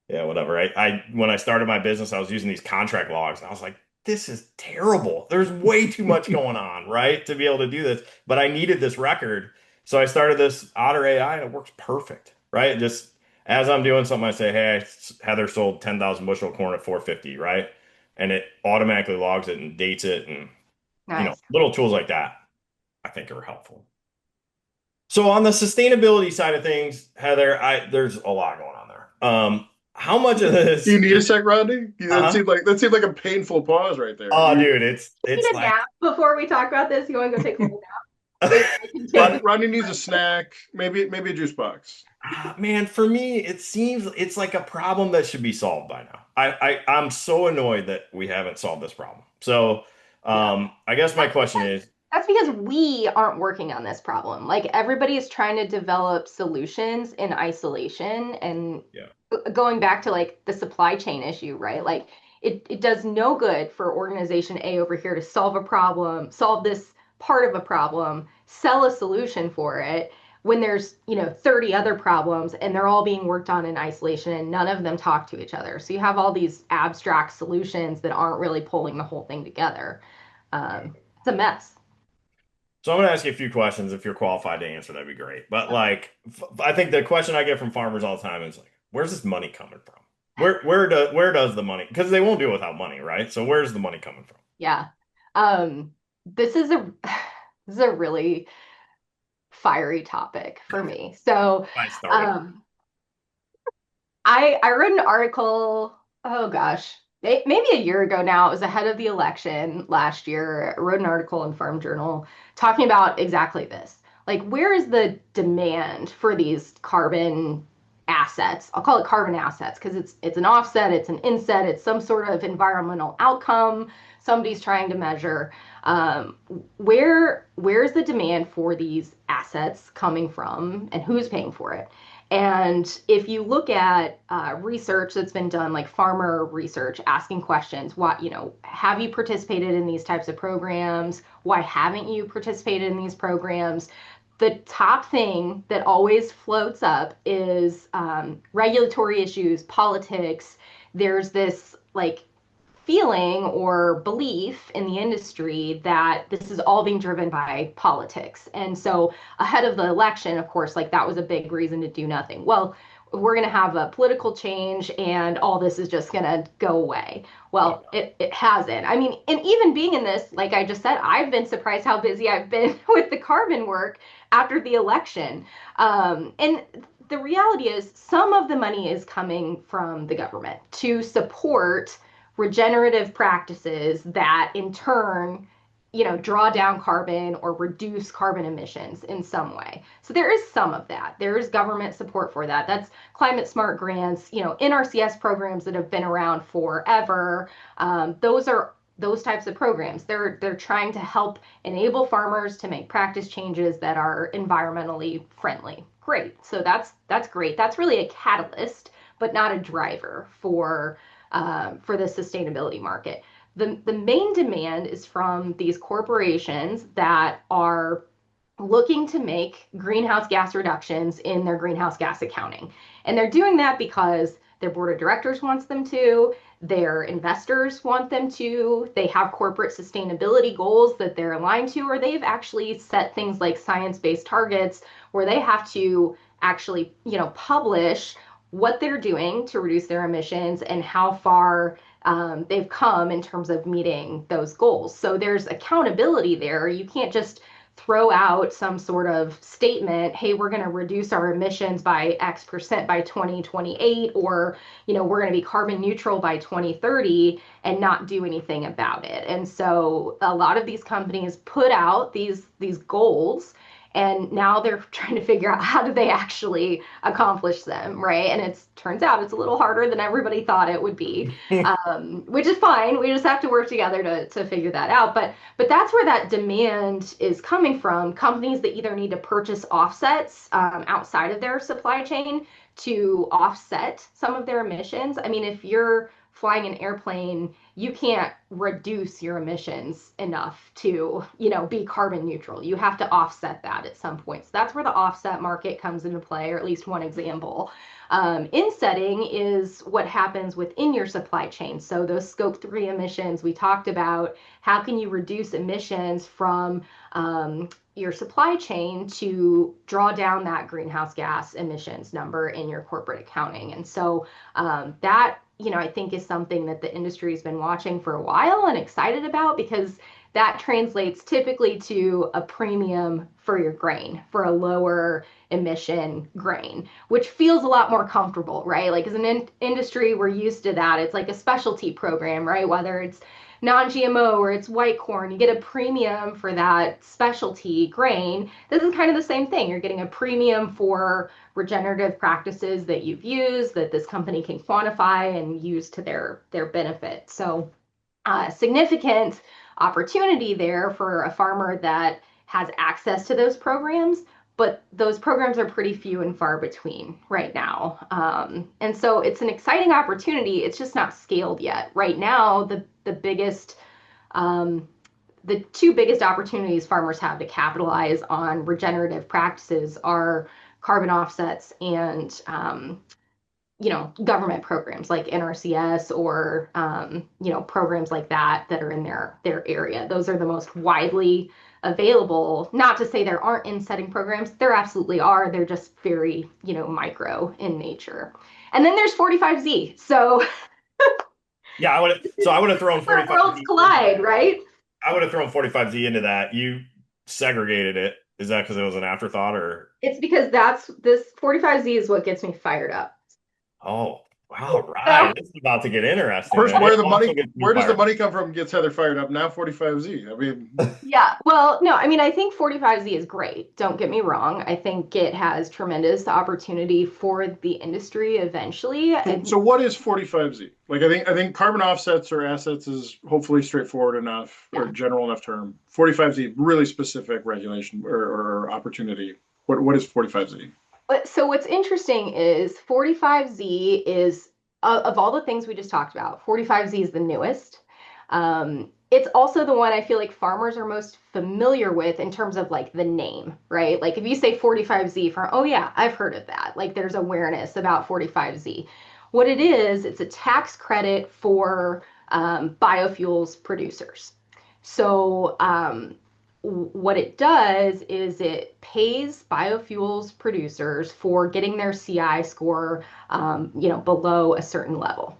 Yeah, whatever. When I started my business, I was using these contract logs, and I was like, this is terrible. There's way too much going on, right, to be able to do this. But I needed this record, so I started this Otter AI, and it works perfect, right? Just as I'm doing something, I say, hey, Heather sold 10,000 bushel of corn at 450, right? And it automatically logs it and dates it, and Nice. little tools like that, I think are helpful. So on the sustainability side of things, Heather, there's a lot going on there. How much of You this need a is sec, Rodney? uh-huh. That seemed like a painful pause right there. Oh, You dude, it's Need it's a like nap before we talk about this. You want to go take a little nap? I can take this. Rodney needs a snack, maybe a juice box. Man, for me, it seems it's like a problem that should be solved by now. I'm so annoyed that we haven't solved this problem. So, Yeah. I guess my That's question is, That's because we aren't working on this problem. Like everybody is trying to develop solutions in isolation and yeah, going back to like the supply chain issue, right? Like it does no good for organization A over here to solve a problem, solve this part of a problem, sell a solution for it when there's, 30 other problems and they're all being worked on in isolation and none of them talk to each other. So you have all these abstract solutions that aren't really pulling the whole thing together. yeah. It's a mess. So I'm going to ask you a few questions. If you're qualified to answer, that'd be great. But like, I think the question I get from farmers all the time is like, where's this money coming from? Where does the money? Because they won't do it without money, right? So where's the money coming from? Yeah. Um, this is a this is a really fiery topic for me. So, I started. um, I read an article, oh gosh, maybe a year ago now. It was ahead of the election last year. I wrote an article in Farm Journal talking about exactly this. Like, where is the demand for these carbon assets? I'll call it carbon assets because it's an offset, it's an inset, it's some sort of environmental outcome somebody's trying to measure. Um, where's the demand for these assets coming from, and who's paying for it? And if you look at research that's been done, like farmer research, asking questions, what, have you participated in these types of programs? Why haven't you participated in these programs? The top thing that always floats up is regulatory issues, politics. There's this like feeling or belief in the industry that this is all being driven by politics. And so ahead of the election, of course, like that was a big reason to do nothing. Well, we're going to have a political change and all this is just going to go away. Oh Well, God. it hasn't. I mean, and even being in this, like I just said, I've been surprised how busy I've been with the carbon work after the election. And the reality is, some of the money is coming from the government to support regenerative practices that in turn draw down carbon or reduce carbon emissions in some way. So there is some of that. There is government support for that. That's climate smart grants, NRCS programs that have been around forever. Those types of programs. They're trying to help enable farmers to make practice changes that are environmentally friendly. Great. So that's great. That's really a catalyst, but not a driver for the sustainability market. The main demand is from these corporations that are looking to make greenhouse gas reductions in their greenhouse gas accounting. And they're doing that because their board of directors wants them to, their investors want them to, they have corporate sustainability goals that they're aligned to, or they've actually set things like science-based targets where they have to actually, publish what they're doing to reduce their emissions and how far they've come in terms of meeting those goals. So there's accountability there. You can't just throw out some sort of statement, hey, we're going to reduce our emissions by X% by 2028, or, we're going to be carbon neutral by 2030 and not do anything about it. And so a lot of these companies put out these goals and now they're trying to figure out how do they actually accomplish them, right? And it turns out it's a little harder than everybody thought it would be, which is fine. We just have to work together to figure that out. But that's where that demand is coming from. Companies that either need to purchase offsets outside of their supply chain to offset some of their emissions. I mean, if you're flying an airplane, you can't reduce your emissions enough to, be carbon neutral. You have to offset that at some point. So that's where the offset market comes into play, or at least one example. Insetting is what happens within your supply chain. So those scope 3 emissions we talked about, how can you reduce emissions from your supply chain to draw down that greenhouse gas emissions number in your corporate accounting? And so that I think is something that the industry has been watching for a while and excited about because that translates typically to a premium for your grain, for a lower emission grain, which feels a lot more comfortable, right? Like as an industry, we're used to that. It's like a specialty program, right? Whether it's non-GMO or it's white corn. You get a premium for that specialty grain. This is kind of the same thing. You're getting a premium for regenerative practices that you've used that this company can quantify and use to their benefit. So significant opportunity there for a farmer that has access to those programs, but those programs are pretty few and far between right now. And so it's an exciting opportunity. It's just not scaled yet. Right now, the biggest, the two biggest opportunities farmers have to capitalize on regenerative practices are carbon offsets and government programs like NRCS or programs like that are in their area. Those are the most widely available. Not to say there aren't insetting programs, there absolutely are. They're just very micro in nature. And then there's 45Z. So Yeah, I would have thrown where worlds 45Z into collide, that. right? I would have thrown 45Z into that. You segregated it. Is that because it was an afterthought or? It's because this 45Z is what gets me fired up. Oh, wow, So right. This is about to get interesting First, then. It also gets me where does the fired. money come from? Gets Heather fired up now. 45Z. I mean, yeah, well, no, I mean, I think 45Z is great. Don't get me wrong. I think it has tremendous opportunity for the industry eventually. so what is 45Z? Like, I think carbon offsets or assets is hopefully straightforward enough or Yeah. general enough term. 45Z, really specific regulation or opportunity. What is 45Z? So what's interesting is 45Z is of all the things we just talked about, 45Z is the newest. It's also the one I feel like farmers are most familiar with in terms of like the name, right? Like if you say 45Z for, oh yeah, I've heard of that. Like there's awareness about 45Z. What it is, it's a tax credit for biofuels producers. So what it does is it pays biofuels producers for getting their CI score, below a certain level.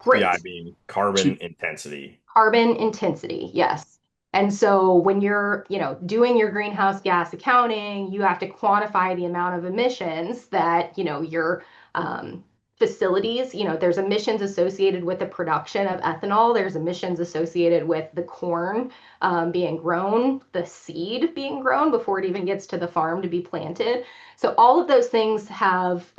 CI Great. being carbon intensity. Carbon intensity, yes. And so when you're, doing your greenhouse gas accounting, you have to quantify the amount of emissions that, your facilities, there's emissions associated with the production of ethanol. There's emissions associated with the corn being grown, the seed being grown before it even gets to the farm to be planted. So all of those things have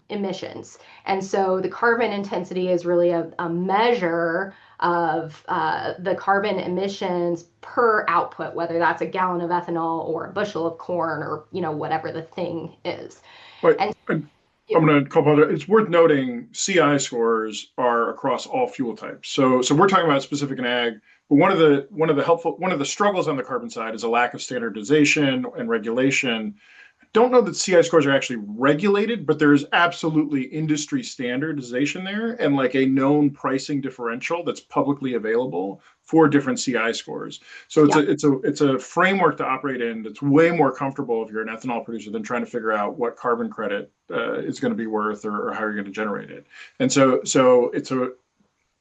emissions. And so the carbon intensity is really a measure of the carbon emissions per output, whether that's a gallon of ethanol or a bushel of corn or whatever the thing is. But And I'm going to call it. It's worth noting CI scores are across all fuel types. So we're talking about specific in ag, but one of the struggles on the carbon side is a lack of standardization and regulation. Don't know that CI scores are actually regulated, but there's absolutely industry standardization there and like a known pricing differential that's publicly available for different CI scores. So yeah, it's a framework to operate in that's way more comfortable if you're an ethanol producer than trying to figure out what carbon credit is going to be worth or how you're going to generate it. And so it's a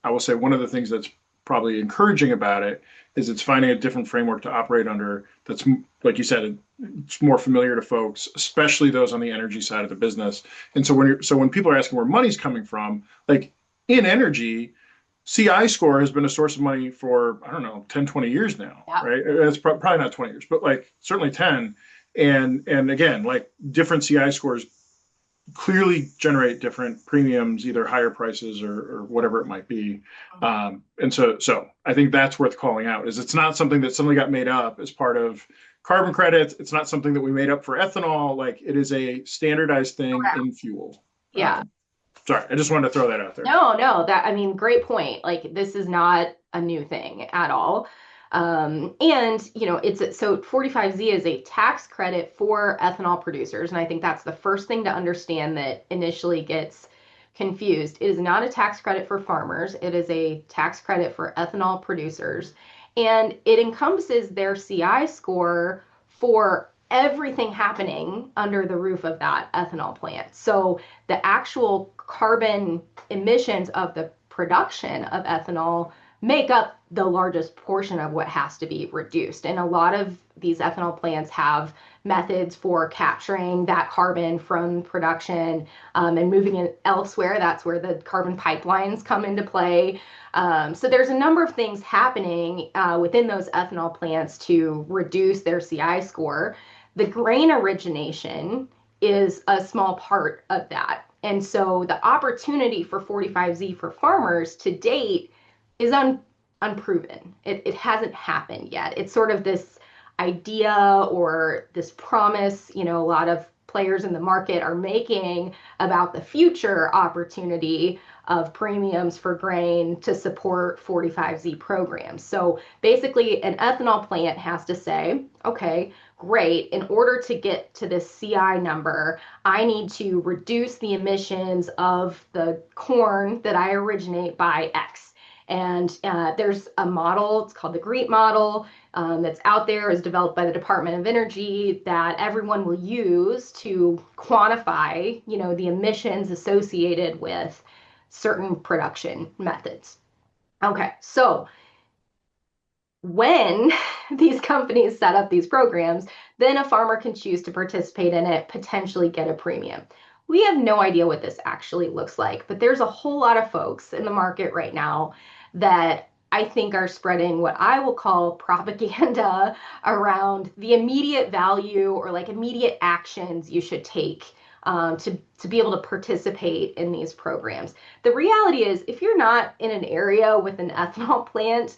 I will say one of the things that's probably encouraging about it is it's finding a different framework to operate under that's, like you said, it's more familiar to folks, especially those on the energy side of the business. And so when people are asking where money's coming from, like in energy, CI score has been a source of money for, I don't know, 10, 20 years now, yeah, right? It's probably not 20 years, but like certainly 10. And again, like different CI scores clearly generate different premiums, either higher prices or whatever it might be. And so I think that's worth calling out. Is it's not something that suddenly got made up as part of carbon credits. It's not something that we made up for ethanol. Like it is a standardized thing in fuel. yeah. Sorry, I just wanted to throw that out there. No, I mean, great point. Like, this is not a new thing at all. And, so 45Z is a tax credit for ethanol producers. And I think that's the first thing to understand that initially gets confused. It is not a tax credit for farmers, it is a tax credit for ethanol producers. And it encompasses their CI score for everything happening under the roof of that ethanol plant. So the actual carbon emissions of the production of ethanol make up the largest portion of what has to be reduced. And a lot of these ethanol plants have methods for capturing that carbon from production and moving it elsewhere. That's where the carbon pipelines come into play. So there's a number of things happening within those ethanol plants to reduce their CI score. The grain origination is a small part of that. And so the opportunity for 45Z for farmers to date is unproven. It hasn't happened yet. It's sort of this idea or this promise, a lot of players in the market are making about the future opportunity of premiums for grain to support 45Z programs. So basically, an ethanol plant has to say, okay, great, in order to get to this CI number, I need to reduce the emissions of the corn that I originate by X. And there's a model, it's called the GREET model, that's out there, is developed by the Department of Energy, that everyone will use to quantify, the emissions associated with certain production methods. Okay, so when these companies set up these programs, then a farmer can choose to participate in it, potentially get a premium. We have no idea what this actually looks like, but there's a whole lot of folks in the market right now that I think are spreading what I will call propaganda around the immediate value or like immediate actions you should take to be able to participate in these programs. The reality is, if you're not in an area with an ethanol plant,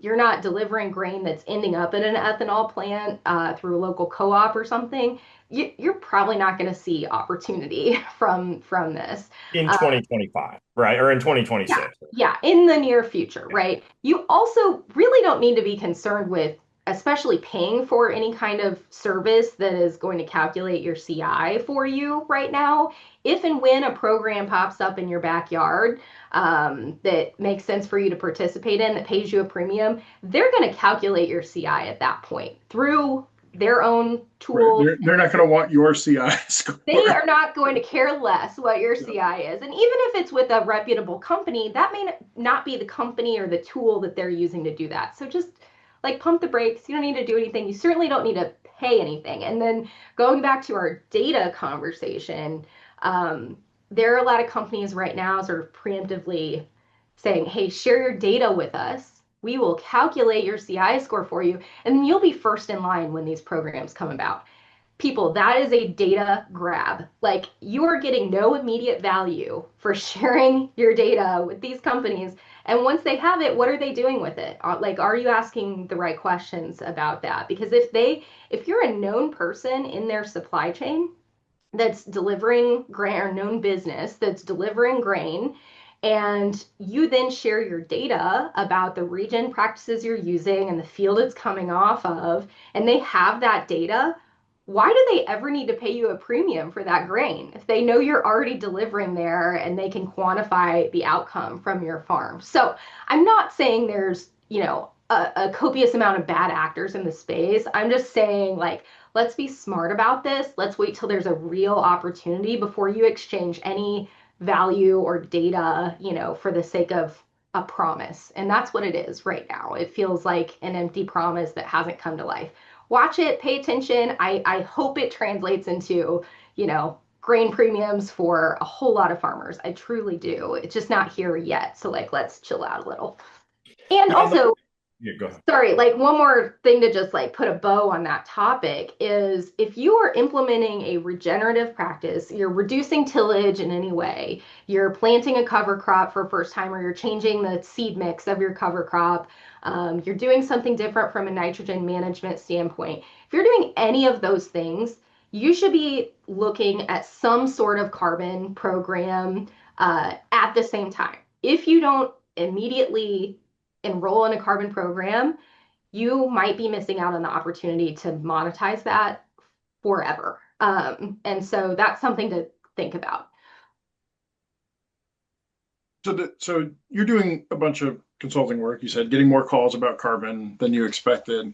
you're not delivering grain that's ending up in an ethanol plant through a local co-op or something, you're probably not going to see opportunity from this. In 2025, right? Or in 2026. Yeah, in the near future, right? You also really don't need to be concerned with especially paying for any kind of service that is going to calculate your CI for you right now. If and when a program pops up in your backyard that makes sense for you to participate in, that pays you a premium, they're going to calculate your CI at that point through their own tools. Right. They're not going to want your CI score. They are not going to care less what your CI is. And even if it's with a reputable company, that may not be the company or the tool that they're using to do that. So just like pump the brakes. You don't need to do anything. You certainly don't need to pay anything. And then going back to our data conversation, there are a lot of companies right now sort of preemptively saying, hey, share your data with us. We will calculate your CI score for you, and you'll be first in line when these programs come about. People, that is a data grab. Like, you are getting no immediate value for sharing your data with these companies. And once they have it, what are they doing with it? Like, are you asking the right questions about that? Because if you're a known person in their supply chain that's delivering grain, or known business that's delivering grain, and you then share your data about the regen practices you're using and the field it's coming off of, and they have that data, why do they ever need to pay you a premium for that grain if they know you're already delivering there and they can quantify the outcome from your farm? So I'm not saying there's, a copious amount of bad actors in the space. I'm just saying, like, let's be smart about this. Let's wait till there's a real opportunity before you exchange any value or data, for the sake of a promise. And that's what it is right now. It feels like an empty promise that hasn't come to life. Watch it, pay attention. I hope it translates into, grain premiums for a whole lot of farmers. I truly do. It's just not here yet. So like, let's chill out a little. And also, go ahead. sorry, like one more thing to just like put a bow on that topic is, if you are implementing a regenerative practice, you're reducing tillage in any way, you're planting a cover crop for first time, or you're changing the seed mix of your cover crop, you're doing something different from a nitrogen management standpoint. If you're doing any of those things, you should be looking at some sort of carbon program at the same time. If you don't immediately enroll in a carbon program, you might be missing out on the opportunity to monetize that forever. And so that's something to think about. So you're doing a bunch of consulting work. You said getting more calls about carbon than you expected.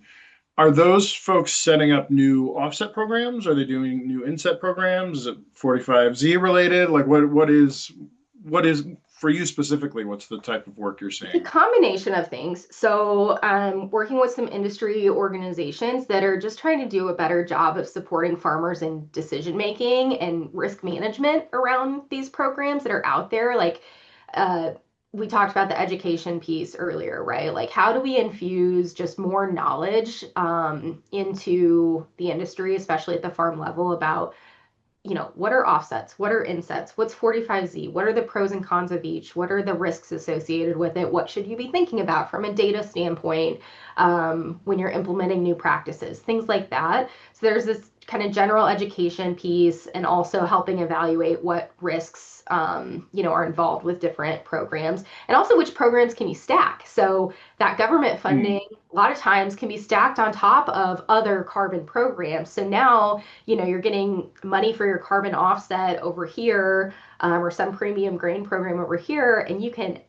Are those folks setting up new offset programs? Are they doing new inset programs? Is it 45Z related? Like what is for you specifically, what's the type of work you're It's a seeing? combination of things. So, working with some industry organizations that are just trying to do a better job of supporting farmers in decision making and risk management around these programs that are out there. Like, uh, we talked about the education piece earlier, right? Like, how do we infuse just more knowledge into the industry, especially at the farm level, about what are offsets? What are insets? What's 45Z? What are the pros and cons of each? What are the risks associated with it? What should you be thinking about from a data standpoint when you're implementing new practices? Things like that. So there's this kind of general education piece and also helping evaluate what risks are involved with different programs and also which programs can you stack. So that government Hmm. funding a lot of times can be stacked on top of other carbon programs. So now you're getting money for your carbon offset over here, or some premium grain program over here, and you can,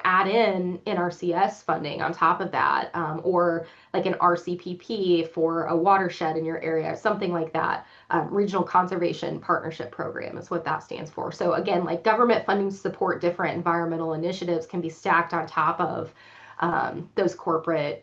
add in NRCS funding on top of that, or like an RCPP for a watershed in your area, something like that. Regional Conservation Partnership Program is what that stands for. So again, like government funding to support different environmental initiatives can be stacked on top of those corporate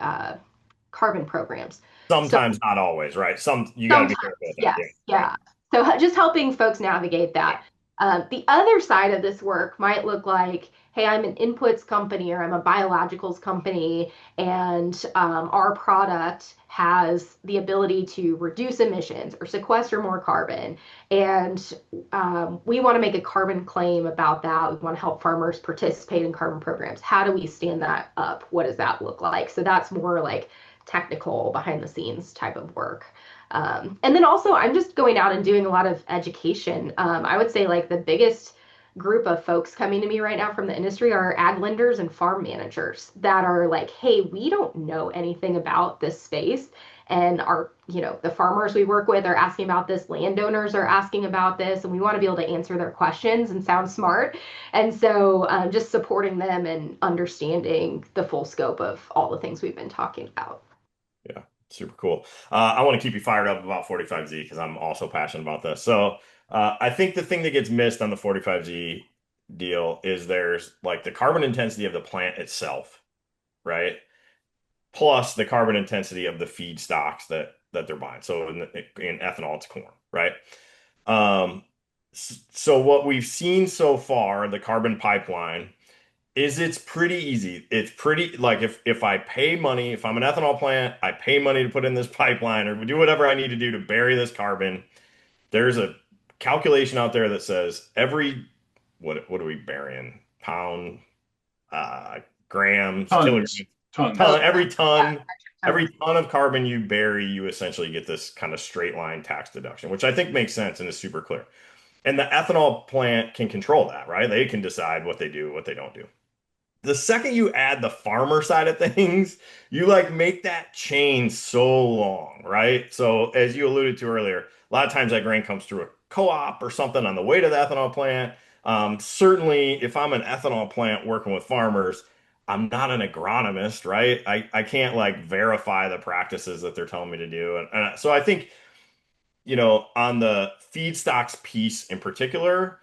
carbon programs. So Sometimes, not always, right? Some you got to be sometimes, careful with that. yes, Yeah, right. yeah. So just helping folks navigate that. The other side of this work might look like, hey, I'm an inputs company or I'm a biologicals company, and our product has the ability to reduce emissions or sequester more carbon. And we want to make a carbon claim about that. We want to help farmers participate in carbon programs. How do we stand that up? What does that look like? So that's more like technical behind the scenes type of work. And then also, I'm just going out and doing a lot of education. I would say like the biggest group of folks coming to me right now from the industry are ag lenders and farm managers that are like, hey, we don't know anything about this space. And the farmers we work with are asking about this, landowners are asking about this, and we want to be able to answer their questions and sound smart. And so just supporting them and understanding the full scope of all the things we've been talking about. Yeah, super cool. I want to keep you fired up about 45Z because I'm also passionate about this. So I think the thing that gets missed on the 45Z deal is there's like the carbon intensity of the plant itself, right? Plus the carbon intensity of the feedstocks that they're buying. So in ethanol, it's corn, right? Um, so what we've seen so far, the carbon pipeline is it's pretty easy. It's pretty like if I pay money, if I'm an ethanol plant, I pay money to put in this pipeline or do whatever I need to do to bury this carbon. There's a calculation out there that says every what are we burying? Pound, grams, Tons, kilograms, ton, tons. Yeah, every tons. ton of carbon you bury, you essentially get this kind of straight line tax deduction, which I think makes sense and is super clear. And the ethanol plant can control that, right? They can decide what they do, what they don't do. The second you add the farmer side of things, you like make that chain so long, right? So as you alluded to earlier, a lot of times that grain comes through a co-op or something on the way to the ethanol plant. Certainly, if I'm an ethanol plant working with farmers, I'm not an agronomist, right? I can't like verify the practices that they're telling me to do. And so I think, on the feedstocks piece in particular,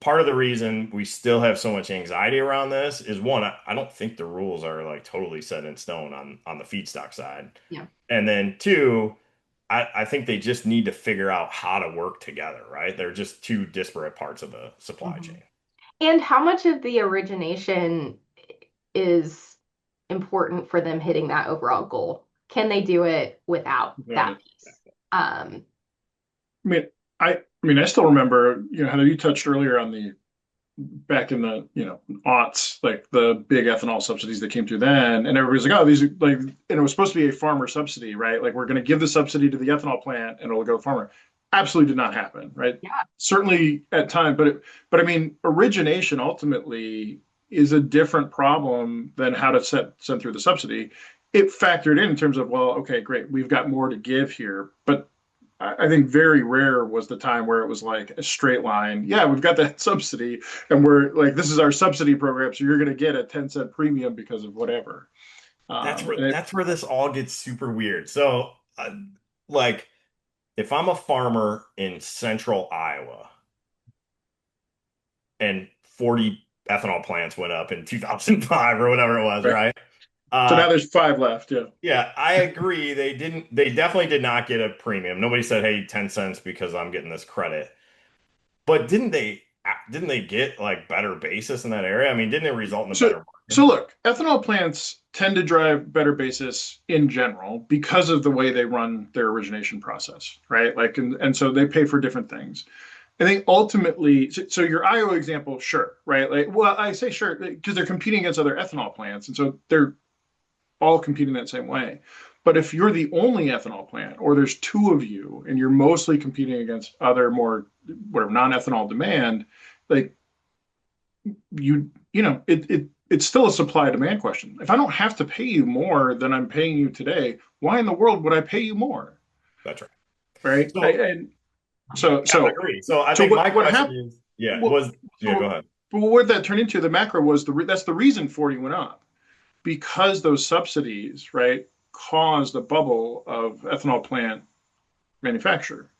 part of the reason we still have so much anxiety around this is one, I don't think the rules are like totally set in stone on the feedstock side. Yeah. And then two, I think they just need to figure out how to work together, right? They're just two disparate parts of the supply Mhm. chain. And how much of the origination is important for them hitting that overall goal? Can they do it without Got that it. piece? Um, I mean, I still remember, Heather, you touched earlier on the back in the, aughts, like the big ethanol subsidies that came through then, and everybody's like, oh, these are like, and it was supposed to be a farmer subsidy, right? Like we're going to give the subsidy to the ethanol plant and it'll go to the farmer. Absolutely did not happen, right? yeah. Certainly at time, but I mean, origination ultimately is a different problem than how to send through the subsidy. It factored in terms of, well, okay, great, we've got more to give here, but I think very rare was the time where it was like a straight line. Yeah, we've got that subsidy, and we're like, this is our subsidy program, so you're going to get a 10-cent premium because of whatever. That's where And it, that's where this all gets super weird. So, like, if I'm a farmer in central Iowa and 40 ethanol plants went up in 2005 or whatever it was, Right. right? So Uh, now there's 5 left. Yeah. yeah, I agree. They definitely did not get a premium. Nobody said, hey, 10 cents because I'm getting this credit. But didn't they get like better basis in that area? I mean, didn't it result in a So, better so margin? look, ethanol plants tend to drive better basis in general because of the way they run their origination process, right? Like, and so they pay for different things. I think ultimately, so your Iowa example, sure, right? Like, well, I say sure because they're competing against other ethanol plants, and so they're all competing that same way. But if you're the only ethanol plant, or there's two of you, and you're mostly competing against other more whatever non-ethanol demand, like it's still a supply demand question. If I don't have to pay you more than I'm paying you today, why in the world would I pay you more? That's right. Right? So And so yeah, I so agree. So I so think my what question happened? is, yeah, Well, was yeah, go so ahead. what that turned into the macro was that's the reason 40 went up because those subsidies, right, caused a bubble of ethanol plant manufacture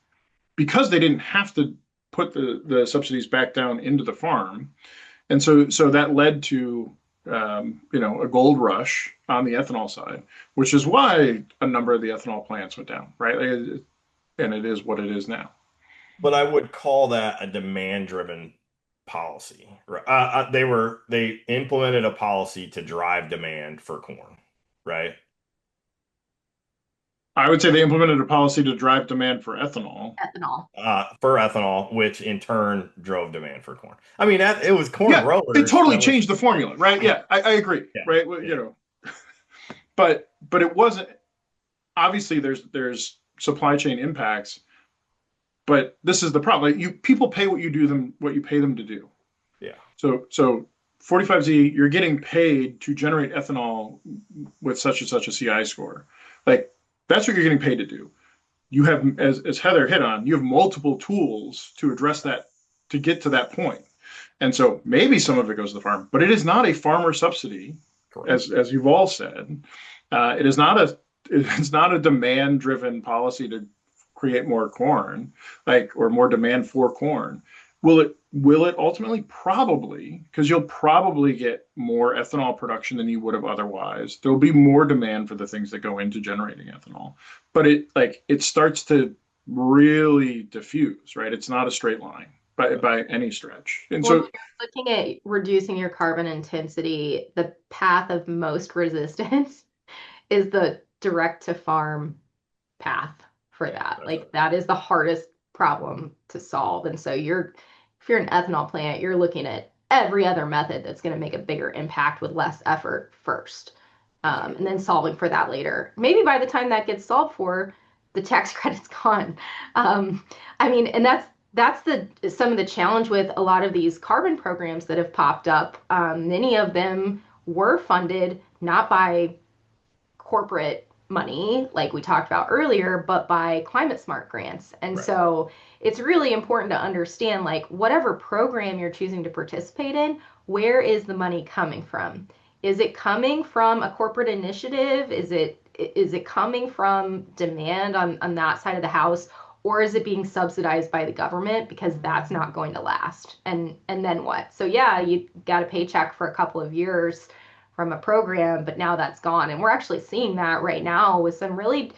because they didn't have to put the subsidies back down into the farm. And so that led to a gold rush on the ethanol side, which is why a number of the ethanol plants went down, right? And it is what it is now. But I would call that a demand-driven policy. Right? They implemented a policy to drive demand for corn, right? I would say they implemented a policy to drive demand for ethanol. Ethanol. For ethanol, which in turn drove demand for corn. I mean, it was corn Yeah, they growers totally that was, changed the formula, right? Yeah, I agree, yeah, right? Well, yeah, but it wasn't obviously there's supply chain impacts, but this is the problem. Like people pay what you pay them to do. yeah. So 45Z, you're getting paid to generate ethanol with such and such a CI score. Like that's what you're getting paid to do. You have, as Heather hit on, you have multiple tools to address that to get to that point. And so maybe some of it goes to the farm, but it is not a farmer subsidy, Correct. as you've all said. It is not a demand driven policy to create more corn, like or more demand for corn. Will it ultimately? Probably, because you'll probably get more ethanol production than you would have otherwise. There'll be more demand for the things that go into generating ethanol, but it starts to really diffuse, right? It's not a straight line by any stretch. And Well, if so you're looking at reducing your carbon intensity, the path of most resistance is the direct to farm path for Yeah, that. that's right. Like that is the hardest problem to solve. And so if you're an ethanol plant, you're looking at every other method that's going to make a bigger impact with less effort first. And then solving for that later. Maybe by the time that gets solved for, the tax credit's gone. Um, I mean, and that's the some of the challenge with a lot of these carbon programs that have popped up. Many of them were funded not by corporate money, like we talked about earlier, but by climate smart grants. And Right. so it's really important to understand like whatever program you're choosing to participate in, where is the money coming from? Is it coming from a corporate initiative? Is it coming from demand on that side of the house? Or is it being subsidized by the government because that's not going to last? And then what? So yeah, you got a paycheck for a couple of years from a program, but now that's gone. And we're actually seeing that right now with some really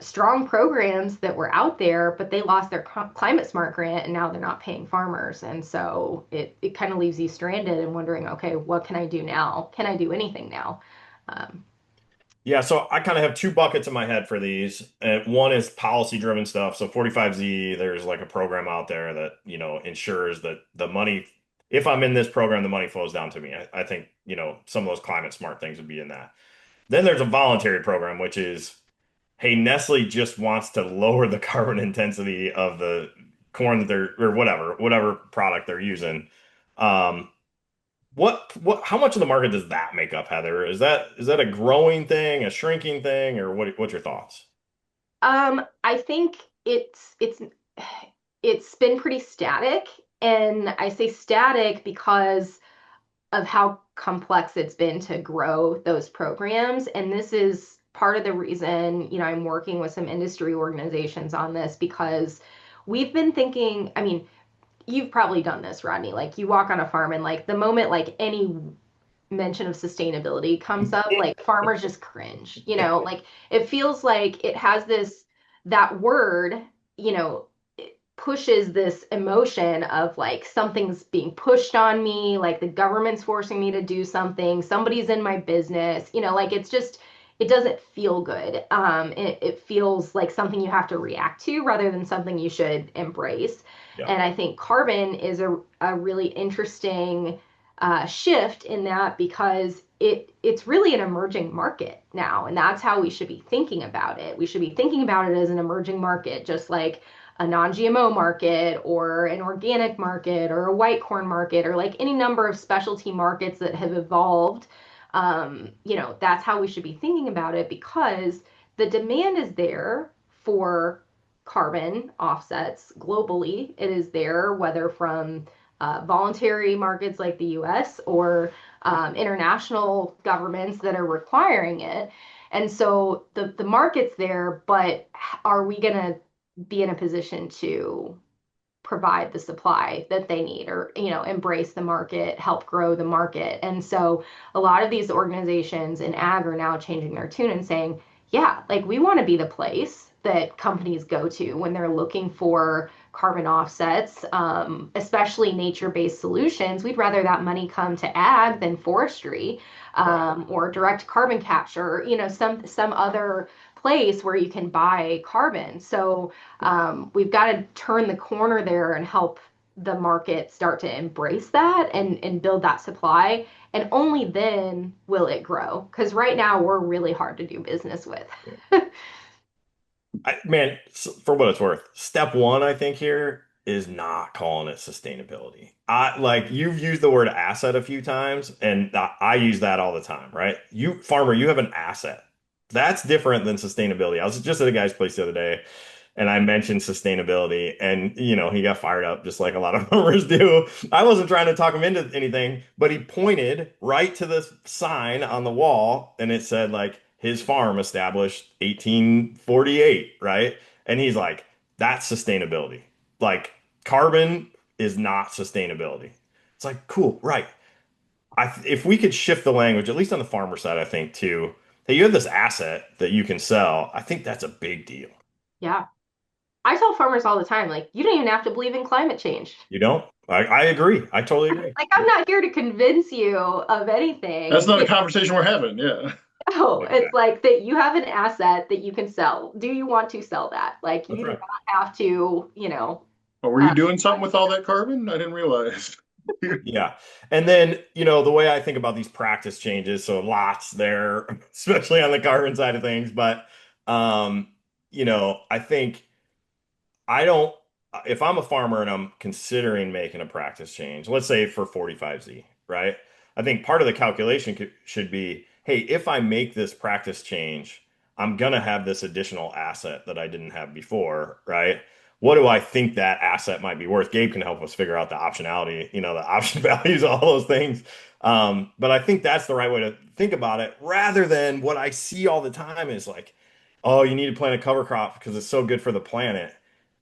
strong programs that were out there, but they lost their climate smart grant and now they're not paying farmers. And so it kind of leaves you stranded and wondering, okay, what can I do now? Can I do anything now? Um, Yeah, so I kind of have two buckets in my head for these. And one is policy driven stuff. So 45Z, there's like a program out there that, ensures that the money, if I'm in this program, the money flows down to me. I think, some of those climate smart things would be in that. Then there's a voluntary program, which is, hey, Nestle just wants to lower the carbon intensity of the corn that or whatever product they're using. Um, how much of the market does that make up, Heather? Is that a growing thing, a shrinking thing, or what's your thoughts? I think it's been pretty static, and I say static because of how complex it's been to grow those programs. And this is part of the reason, I'm working with some industry organizations on this because we've been thinking, I mean, you've probably done this, Rodney. Like you walk on a farm and like the moment like any mention of sustainability comes up, like farmers just cringe, like it feels like it has this, that word, it pushes this emotion of like something's being pushed on me, like the government's forcing me to do something, somebody's in my business, like it's just, it doesn't feel good. It feels like something you have to react to rather than something you should embrace. Yeah. And I think carbon is a really interesting shift in that because it's really an emerging market now, and that's how we should be thinking about it. We should be thinking about it as an emerging market, just like a non-GMO market or an organic market or a white corn market or like any number of specialty markets that have evolved. That's how we should be thinking about it because the demand is there for carbon offsets globally. It is there, whether from voluntary markets like the US or international governments that are requiring it. And so the market's there, but are we going to be in a position to provide the supply that they need or embrace the market, help grow the market? And so a lot of these organizations in ag are now changing their tune and saying, yeah, like we want to be the place that companies go to when they're looking for carbon offsets, especially nature-based solutions. We'd rather that money come to ag than forestry, Right. or direct carbon capture, some other place where you can buy carbon. So we've got to turn the corner there and help the market start to embrace that and build that supply. And only then will it grow. Because right now we're really hard to do business with. Man, for what it's worth, step one, I think here is not calling it sustainability. I like you've used the word asset a few times, and I use that all the time, right? You farmer, you have an asset. That's different than sustainability. I was just at a guy's place the other day, and I mentioned sustainability, and he got fired up just like a lot of farmers do. I wasn't trying to talk him into anything, but he pointed right to the sign on the wall, and it said like his farm established 1848, right? And he's like, that's sustainability. Like carbon is not sustainability. It's like, cool, right. If we could shift the language, at least on the farmer side, I think too, hey, you have this asset that you can sell. I think that's a big deal. Yeah. I tell farmers all the time, like, you don't even have to believe in climate change. You don't? I agree. I totally agree. Like, I'm not here to convince you of That's anything. not a conversation we're having. Yeah. It's Exactly. like that you have an asset that you can sell. Do you want to sell that? Like, That's you do right. not have to, Oh, were you uh, doing something with all that carbon? I didn't realize. Yeah. And then, the way I think about these practice changes, so lots there, especially on the carbon side of things, but I think I don't, if I'm a farmer and I'm considering making a practice change, let's say for 45Z, right? I think part of the calculation should be, hey, if I make this practice change, I'm gonna have this additional asset that I didn't have before, right? What do I think that asset might be worth? Gabe can help us figure out the optionality, the option values, all those things. But I think that's the right way to think about it, rather than what I see all the time is like, oh, you need to plant a cover crop because it's so good for the planet.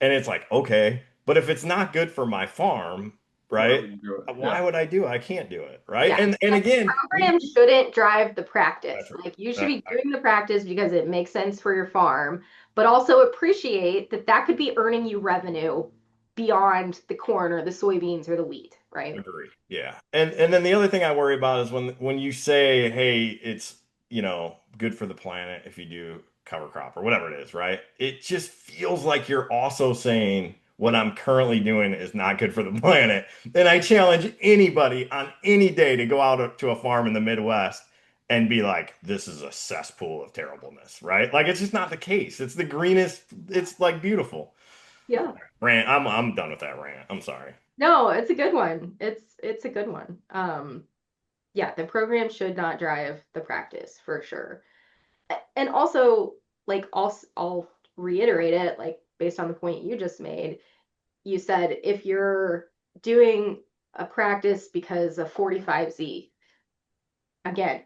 And it's like, okay, but if it's not good for my farm, Why right? would you do it? Why Yeah. would I do it? I can't do it, right? yeah. And And the again, program shouldn't drive the practice. that's right. Like, you should That, be doing the practice because it makes sense for your farm, but also appreciate that that could be earning you revenue beyond the corn or the soybeans or the wheat, right? Agree. Yeah. And then the other thing I worry about is when you say, hey, it's, good for the planet if you do cover crop or whatever it is, right? It just feels like you're also saying what I'm currently doing is not good for the planet. And I challenge anybody on any day to go out to a farm in the Midwest and be like, this is a cesspool of terribleness, right? Like it's just not the case. It's the greenest, it's like beautiful. Yeah. Rant. I'm done with that rant. I'm sorry. No, it's a good one. It's a good one. Yeah, the program should not drive the practice for sure. And also, like, I'll reiterate it, like, based on the point you just made. You said if you're doing a practice because of 45Z, again,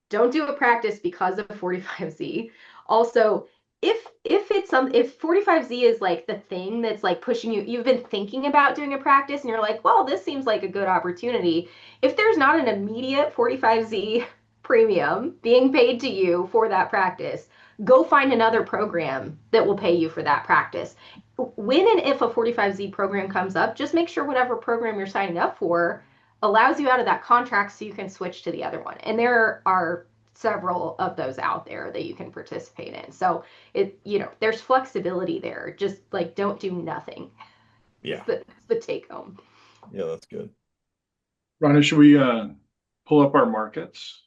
don't do a practice because of 45Z. Also, if 45Z is like the thing that's like pushing you, you've been thinking about doing a practice and you're like, well, this seems like a good opportunity. If there's not an immediate 45Z premium being paid to you for that practice, go find another program that will pay you for that practice. When and if a 45Z program comes up, just make sure whatever program you're signing up for allows you out of that contract so you can switch to the other one. And there are several of those out there that you can participate in. So there's flexibility there. Just like don't do nothing. Yeah. That's the take home. Yeah, that's good. Ronnie, should we pull up our markets?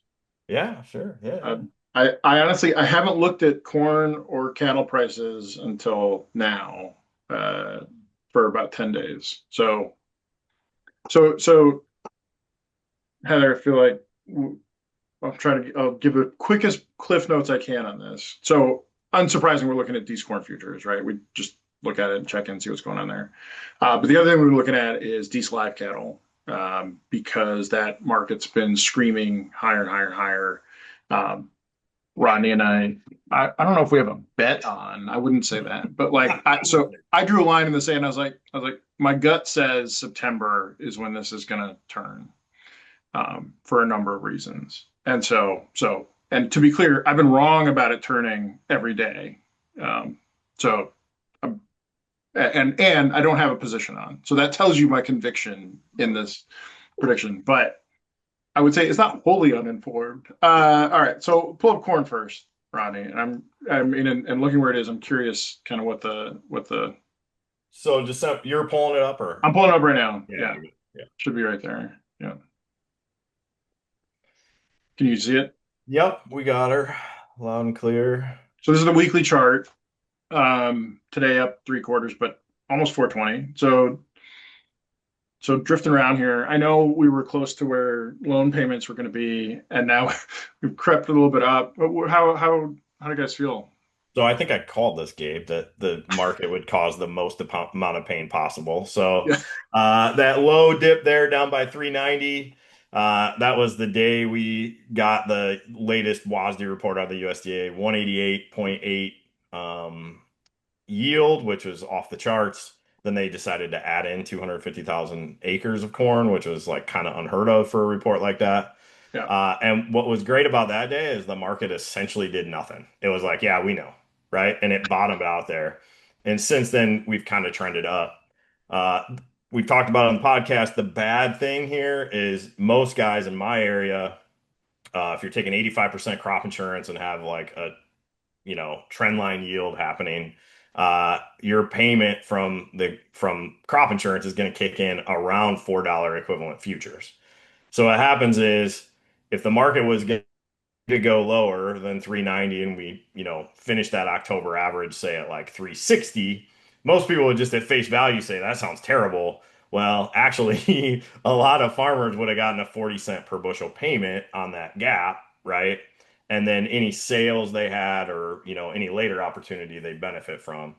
Yeah, sure. Yeah. Uh, I honestly I haven't looked at corn or cattle prices until now, uh, for about 10 days. So Heather, I feel like I'll give the quickest cliff notes I can on this. So unsurprising, we're looking at these corn futures, right? We just look at it and check in, see what's going on there. But the other thing we were looking at is diesel live cattle, because that market's been screaming higher and higher and higher. Um, Rodney and I don't know if we have a bet on. I wouldn't say that, but like, so I drew a line in the sand. I was like, my gut says September is when this is going to turn, for a number of reasons. And to be clear, I've been wrong about it turning every day. Um, so, um, and I don't have a position on. So that tells you my conviction in this prediction. But I would say it's not wholly uninformed. All right, so pull up corn first, Rodney. And I mean, and looking where it is, I'm curious, kind of what the. So just you're pulling it up or I'm pulling it up right now. yeah, Yeah, yeah. should be right there. Yeah, can you see it? Yep, we got her loud and clear. So this is the weekly chart. Today up 3/4, but almost 420. So drifting around here. I know we were close to where loan payments were going to be, and now we've crept a little bit up. But how do you guys feel? So I think I called this, Gabe, that the market would cause the most amount of pain possible. So Yeah, that low dip there down by 390. That was the day we got the latest WASD report out of the USDA, 188.8 yield, which was off the charts. Then they decided to add in 250,000 acres of corn, which was like kind of unheard of for a report like that. yeah. And what was great about that day is the market essentially did nothing. It was like, yeah, we know, right? And it bottomed out there. And since then, we've kind of trended up. Uh, we've talked about on the podcast. The bad thing here is most guys in my area, if you're taking 85% crop insurance and have like a trend line yield happening, your payment from crop insurance is going to kick in around $4 equivalent futures. So what happens is if the market was going to go lower than 390 and we, finish that October average, say at like 360, most people would just at face value say that sounds terrible. Well, actually, a lot of farmers would have gotten a 40 cent per bushel payment on that gap, right? And then any sales they had or, any later opportunity they benefit from.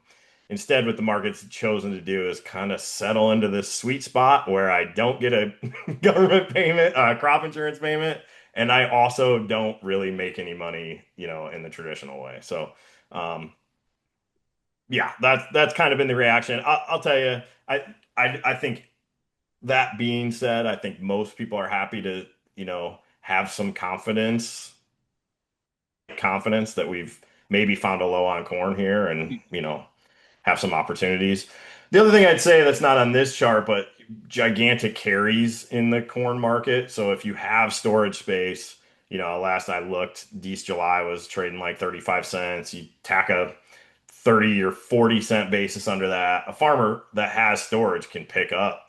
Instead, what the market's chosen to do is kind of settle into this sweet spot where I don't get a government payment, crop insurance payment, and I also don't really make any money, in the traditional way. So, yeah, that's kind of been the reaction. I'll tell you, I think that being said, I think most people are happy to, have some confidence that we've maybe found a low on corn here and, have some opportunities. The other thing I'd say that's not on this chart, but gigantic carries in the corn market. So if you have storage space, last I looked, East July was trading like 35 cents. You tack a 30 or 40 cent basis under that. A farmer that has storage can pick up,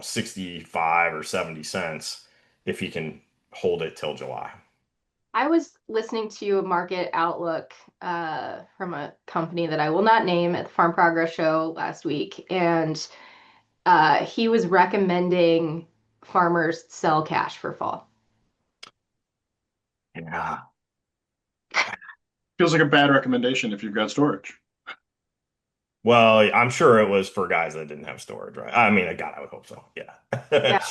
65 or 70 cents if he can hold it till July. I was listening to a market outlook from a company that I will not name at the Farm Progress Show last week, and he was recommending farmers sell cash for fall. Yeah. Feels like a bad recommendation if you've got storage. Well, I'm sure it was for guys that didn't have storage, right? I mean, God, I would hope so. Yeah. Yeah.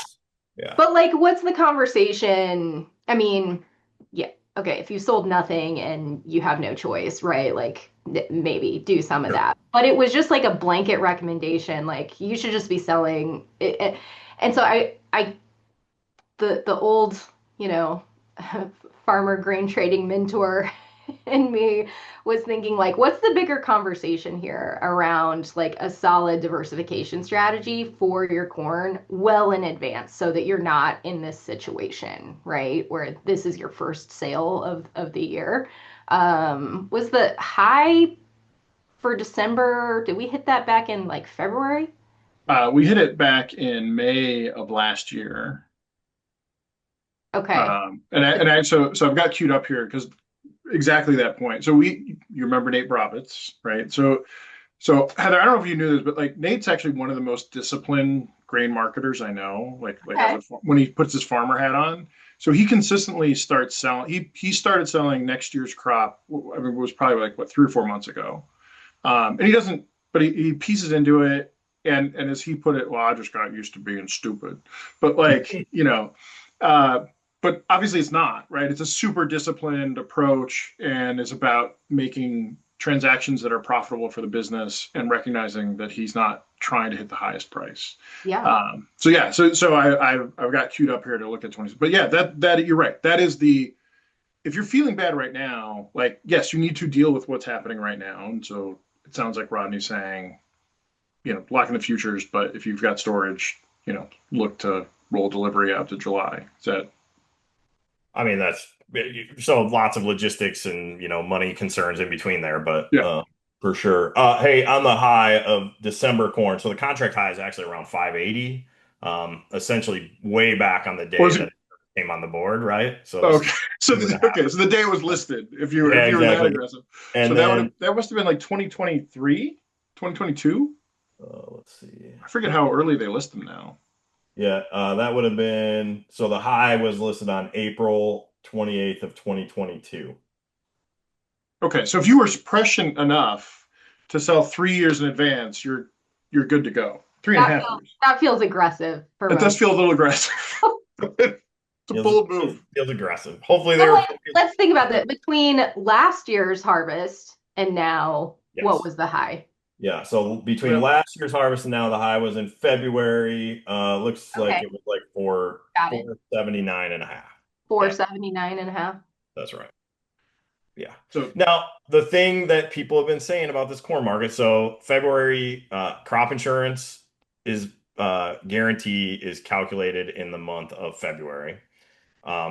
Yeah. But like, what's the conversation? I mean, yeah. okay, if you sold nothing and you have no choice, right? Like maybe do some of Sure. that. But it was just like a blanket recommendation. Like you should just be selling it. And so the old, you know, farmer grain trading mentor in me was thinking like, what's the bigger conversation here around like a solid diversification strategy for your corn well in advance so that you're not in this situation, right? Where this is your first sale of the year. Was the high for December, did we hit that back in like February? We hit it back in May of last year. Okay. So I've got queued up here because exactly that point. You remember Nate Brovitz, right? So Heather, I don't know if you knew this, but like Nate's actually one of the most disciplined grain marketers I know. Like Okay. when he puts his farmer hat on, so he consistently starts selling. He started selling next year's crop. I mean, it was probably like what 3 or 4 months ago. And he doesn't, but he pieces into it. And as he put it, well, I just got used to being stupid. But like, uh, but obviously it's not, right? It's a super disciplined approach and it's about making transactions that are profitable for the business and recognizing that he's not trying to hit the highest price. Yeah. I've got queued up here to look at 20. But yeah, that you're right. That is the if you're feeling bad right now, like yes, you need to deal with what's happening right now. And so it sounds like Rodney's saying, lock in the futures, but if you've got storage, look to roll delivery out to July. Is that I mean, that's so lots of logistics and money concerns in between there, but yeah. for sure. Hey, on the high of December corn, so the contract high is actually around 580, essentially way back on the day Was that it it came on the board, right? So this okay? is So two and a half. okay, so the day it was listed, Yeah, if you were that exactly. aggressive. So And then that must have been like 2023, 2022. let's see. I forget how early they list them now. Yeah, that would have been so the high was listed on April 28th of 2022. Okay, so if you were prescient enough to sell 3 years in advance, you're good to go. Three and a That half feels years. that feels aggressive for It does most. feel a little aggressive. It's a bold move. Feels aggressive. Hopefully they But were like, focused. let's think about that. Between last year's harvest and now, what Yes. was the high? Yeah. So between Well, last year's harvest and now the high was in February. Looks like Okay, it was like four got it. 479 and a half. Yeah, 479 and a half. that's right. Yeah. so Now, the thing that people have been saying about this corn market, so February crop insurance is guarantee is calculated in the month of February.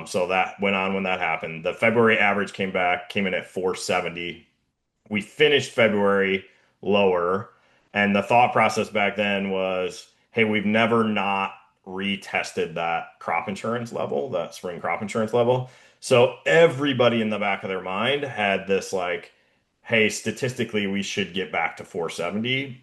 So that went on when that happened. The February average came in at 470. We finished February lower, and the thought process back then was, hey, we've never not retested that crop insurance level, that spring crop insurance level. So everybody in the back of their mind had this like, hey, statistically, we should get back to 470,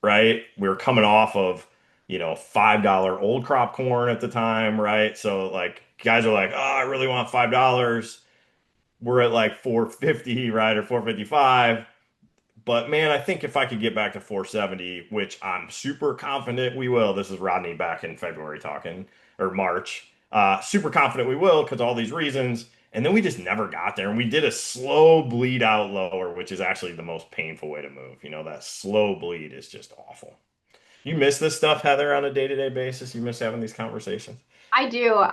right? We were coming off of, $5 old crop corn at the time, right? So like guys are like, oh, I really want $5. We're at like 450, right? Or 455. But man, I think if I could get back to 470, which I'm super confident we will, this is Rodney back in February talking, or March, super confident we will because all these reasons. And then we just never got there. And we did a slow bleed out lower, which is actually the most painful way to move. That slow bleed is just awful. You miss this stuff, Heather, on a day-to-day basis? You miss having these conversations? I do.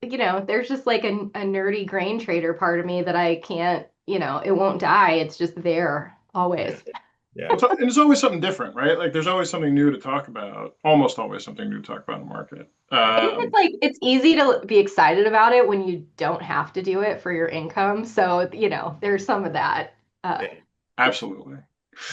There's just like a nerdy grain trader part of me that I can't, it won't die. It's just there Yeah. always. Yeah. and there's always something different, right? Like there's always something new to talk about. Almost always something new to talk about in the market. I think it's like it's easy to be excited about it when you don't have to do it for your income. So, there's some of that. Uh, Yeah. Absolutely.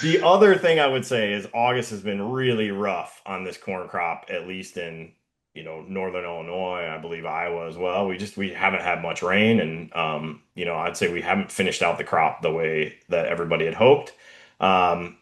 The other thing I would say is August has been really rough on this corn crop, at least in, northern Illinois, I believe Iowa as well. We haven't had much rain and I'd say we haven't finished out the crop the way that everybody had hoped. Um,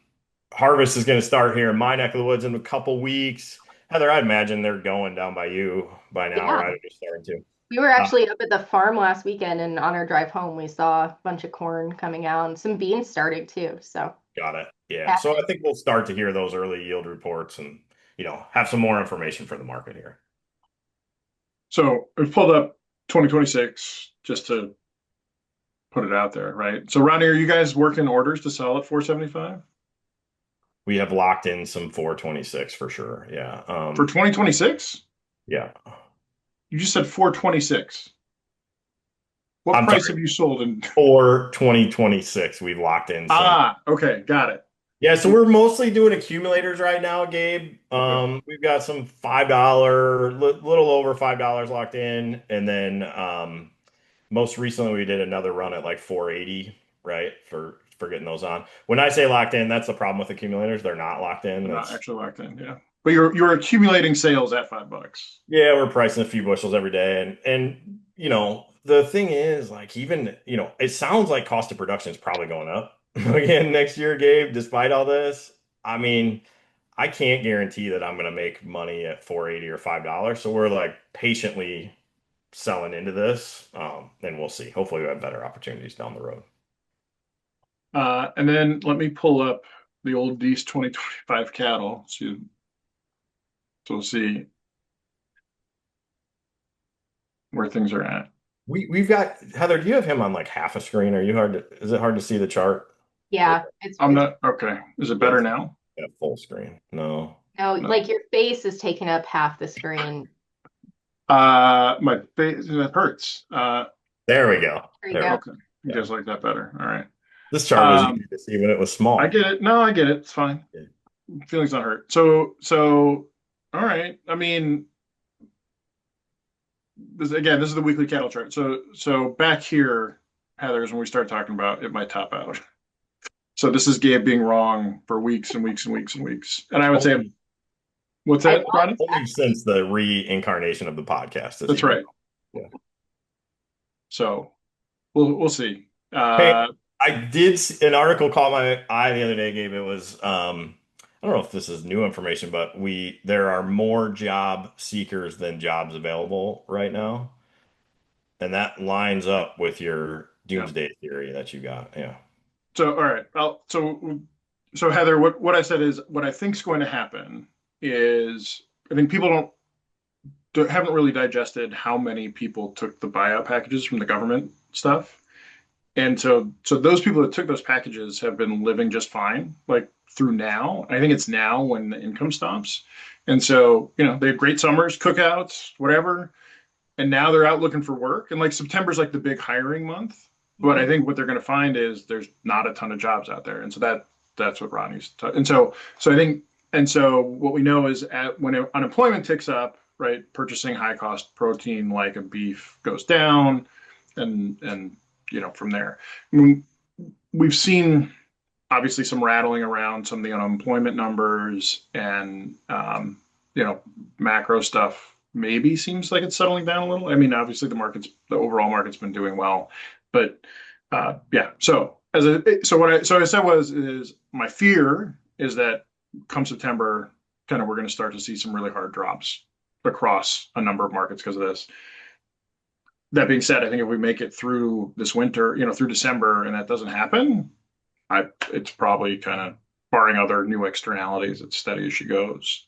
Harvest is going to start here in my neck of the woods in a couple weeks. Heather, I'd imagine they're going down by you by now, yeah. right? Or just starting to. We were Uh, actually up at the farm last weekend, and on our drive home, we saw a bunch of corn coming out and some beans starting too. So, Got it. Yeah. So I happening. think we'll start to hear those early yield reports and, have some more information for the market here. So we've pulled up 2026 just to put it out there, right? So Rodney, are you guys working orders to sell at 475 We have locked in some 426 for sure. Yeah. for 2026? Yeah. You just said 426. What I'm price sorry. have you sold in? For 2026, we've locked in some. Ah, okay, got it. Yeah, so we're mostly doing accumulators right now, Gabe. Okay. We've got some $5, little over $5 locked in, and then most recently we did another run at like 480, right? For getting those on. When I say locked in, that's the problem with accumulators. They're not locked in. They're not That's actually locked in, yeah. But you're accumulating sales at $5. Yeah, we're pricing a few bushels every day, and the thing is, like, even it sounds like cost of production is probably going up again next year, Gabe. Despite all this, I mean, I can't guarantee that I'm going to make money at 480 or $5. So we're like patiently selling into this, and we'll see. Hopefully, we have better opportunities down the road. And then let me pull up the old Dees 2025 cattle. So we'll see where things are at. We've got Heather. Do you have him on like half a screen? Is it hard to see the chart? Yeah, it's I'm it's not okay. Is it better Yes. now? Yeah, full screen. No. no, No. like your face is taking up half the screen. My face that hurts. There we go. There you There. go. Okay. You Yeah. guys like that better. All right. This chart was Um, easy to see when it was I small. get it. No, I get it. It's fine. Yeah. Feelings not hurt. So, all right. I mean, this is the weekly cattle chart. So back here, Heather, is when we start talking about it might top out. So this is Gabe being wrong for weeks and weeks and weeks and weeks. And I would say, Only, what's I that, love Ronnie? only since the reincarnation of the podcast has he That's been. right. Yeah. So we'll see. Hey, I did see an article caught my eye the other day, Gabe. It was I don't know if this is new information, but there are more job seekers than jobs available right now. And that lines up with your Yeah. doomsday theory that you got. Yeah. So all right. So Heather, what I said is what I think is going to happen is I think people haven't really digested how many people took the buyout packages from the government stuff. And so those people that took those packages have been living just fine, like through now. I think it's now when the income stops. And so, they had great summers, cookouts, whatever. And now they're out looking for work. And like September's like the big hiring month. But I think what they're going to find is there's not a ton of jobs out there. And so that's what and so I think, and so what we know is when unemployment ticks up, right, purchasing high cost protein like a beef goes down and from there. I mean, we've seen obviously some rattling around some of the unemployment numbers and macro stuff maybe seems like it's settling down a little. I mean, obviously the overall market's been doing well, but yeah. So what I said is my fear is that come September, kind of we're going to start to see some really hard drops across a number of markets because of this. That being said, I think if we make it through this winter, through December, and that doesn't happen, it's probably kind of barring other new externalities, it's steady as she goes.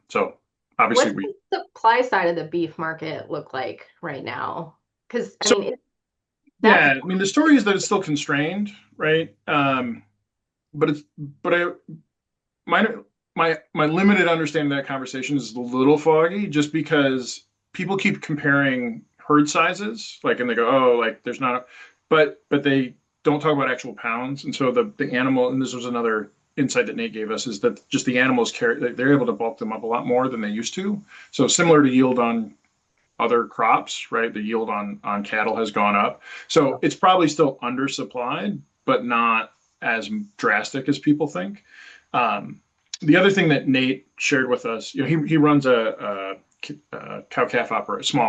So obviously What's the supply side of the beef market look like right now? Because I so mean, that's yeah, I mean the story is that it's still constrained, right? But it's but I my my limited understanding of that conversation is a little foggy, just because people keep comparing herd sizes, like, and they go, oh, like there's not, but they don't talk about actual pounds, and so the animal, and this was another insight that Nate gave us, is that just the animals they're able to bulk them up a lot more than they used to. So similar to yield on other crops, right? The yield on cattle has gone up, so it's probably still undersupplied, but not as drastic as people think. The other thing that Nate shared with us, he runs a cow calf operation,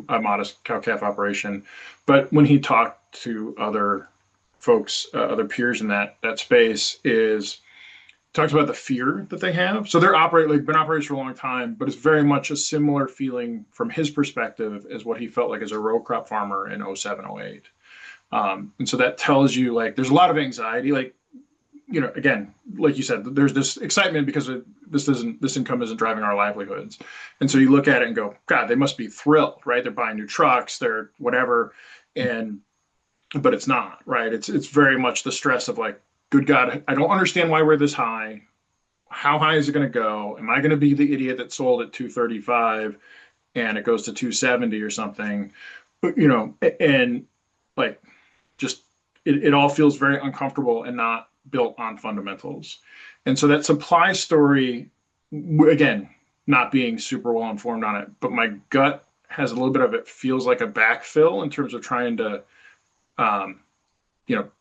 a modest cow calf operation, but when he talked to other folks, other peers in that space, is talks about the fear that they have. So been operators for a long time, but it's very much a similar feeling from his perspective as what he felt like as a row crop farmer in 07, 08. And so that tells you, like, there's a lot of anxiety, like, again, like you said, there's this excitement because this income isn't driving our livelihoods. And so you look at it and go, God, they must be thrilled, right? They're buying new trucks, they're whatever. And but it's not, right? It's very much the stress of like, good God, I don't understand why we're this high. How high is it going to go? Am I going to be the idiot that sold at 235 and it goes to 270 or something? And like just it all feels very uncomfortable and not built on fundamentals. And so that supply story, again, not being super well informed on it, but my gut has a little bit of it feels like a backfill in terms of trying to um,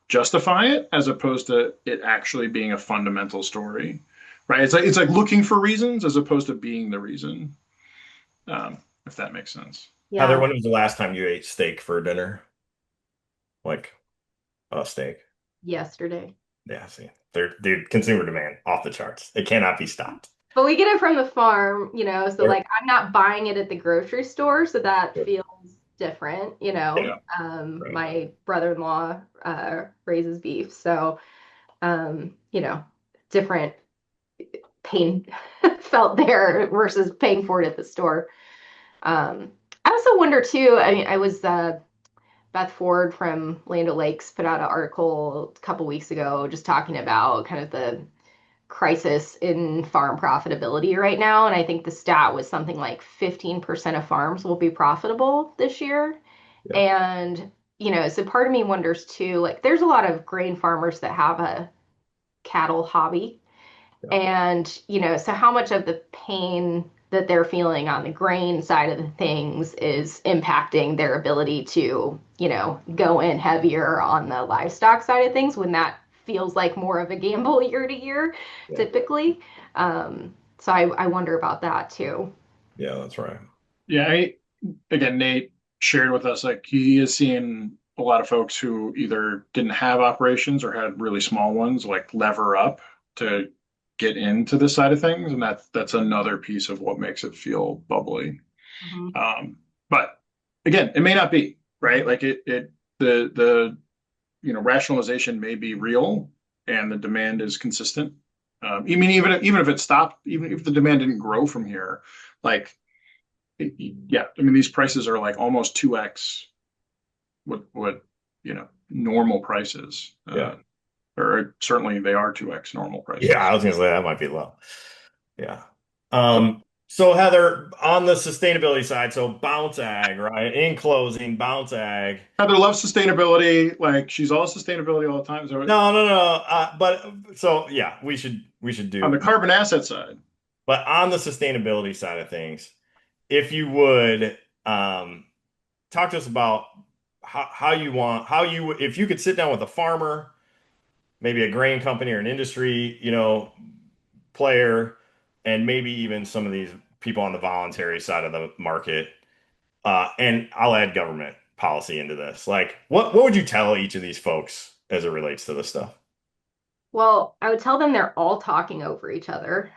justify it as opposed to it actually being a fundamental story, right? It's like looking for reasons as opposed to being the reason, if that makes sense. Heather, Yeah, when was the last time you ate steak for dinner? Like a steak? yesterday. Yeah, see, dude, consumer demand off the charts. It cannot be stopped. But we get it from the farm, so Sure. like I'm not buying it at the grocery store, so that Sure. feels different, Yeah, right. My brother-in-law raises beef, so different pain felt there versus paying for it at the store. I also wonder too, I mean, I was Beth Ford from Land O'Lakes put out an article a couple weeks ago just talking about kind of the crisis in farm profitability right now. And I think the stat was something like 15% of farms will be profitable this year. Yeah, And, so part of me wonders too, like there's a lot of grain farmers that have a cattle hobby. yeah, And, so how much of the pain that they're feeling on the grain side of the things is impacting their ability to, go in heavier on the livestock side of things when that feels like more of a gamble year to year, yeah, typically. So I wonder about that too. yeah. That's right. Yeah, again, Nate shared with us like he is seeing a lot of folks who either didn't have operations or had really small ones like lever up to get into this side of things, and that's another piece of what makes it feel bubbly. Mhm. But again, it may not be, right? Like the rationalization may be real and the demand is consistent. I mean, even if it stopped, even if the demand didn't grow from here, like yeah, I mean, these prices are like almost 2x what normal prices, Yeah, or certainly they are 2x normal yeah. I prices. was gonna say that might be low. Yeah. So So Heather, on the sustainability side, so Bounce Ag, right? In closing, Bounce Ag. Heather loves sustainability. Like she's all sustainability all the time. So No, no, no. But so yeah, we should on the do. carbon asset side, But on the sustainability side of things, if you would talk to us about how you want how you if you could sit down with a farmer, maybe a grain company or an industry, player, and maybe even some of these people on the voluntary side of the market. And I'll add government policy into this. Like, what would you tell each of these folks as it relates to this stuff? Well, I would tell them they're all talking over each other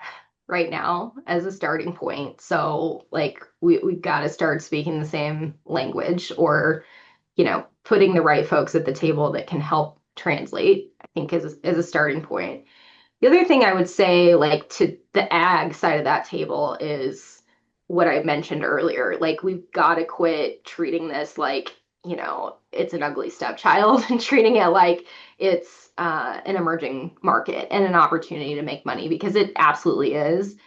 right now as a starting point. So, like, we've got to start speaking the same language or, putting the right folks at the table that can help translate, I think, is a starting point. The other thing I would say, like to the ag side of that table, is what I mentioned earlier. Like, we've got to quit treating this like, it's an ugly stepchild and treating it like it's an emerging market and an opportunity to make money because it absolutely is.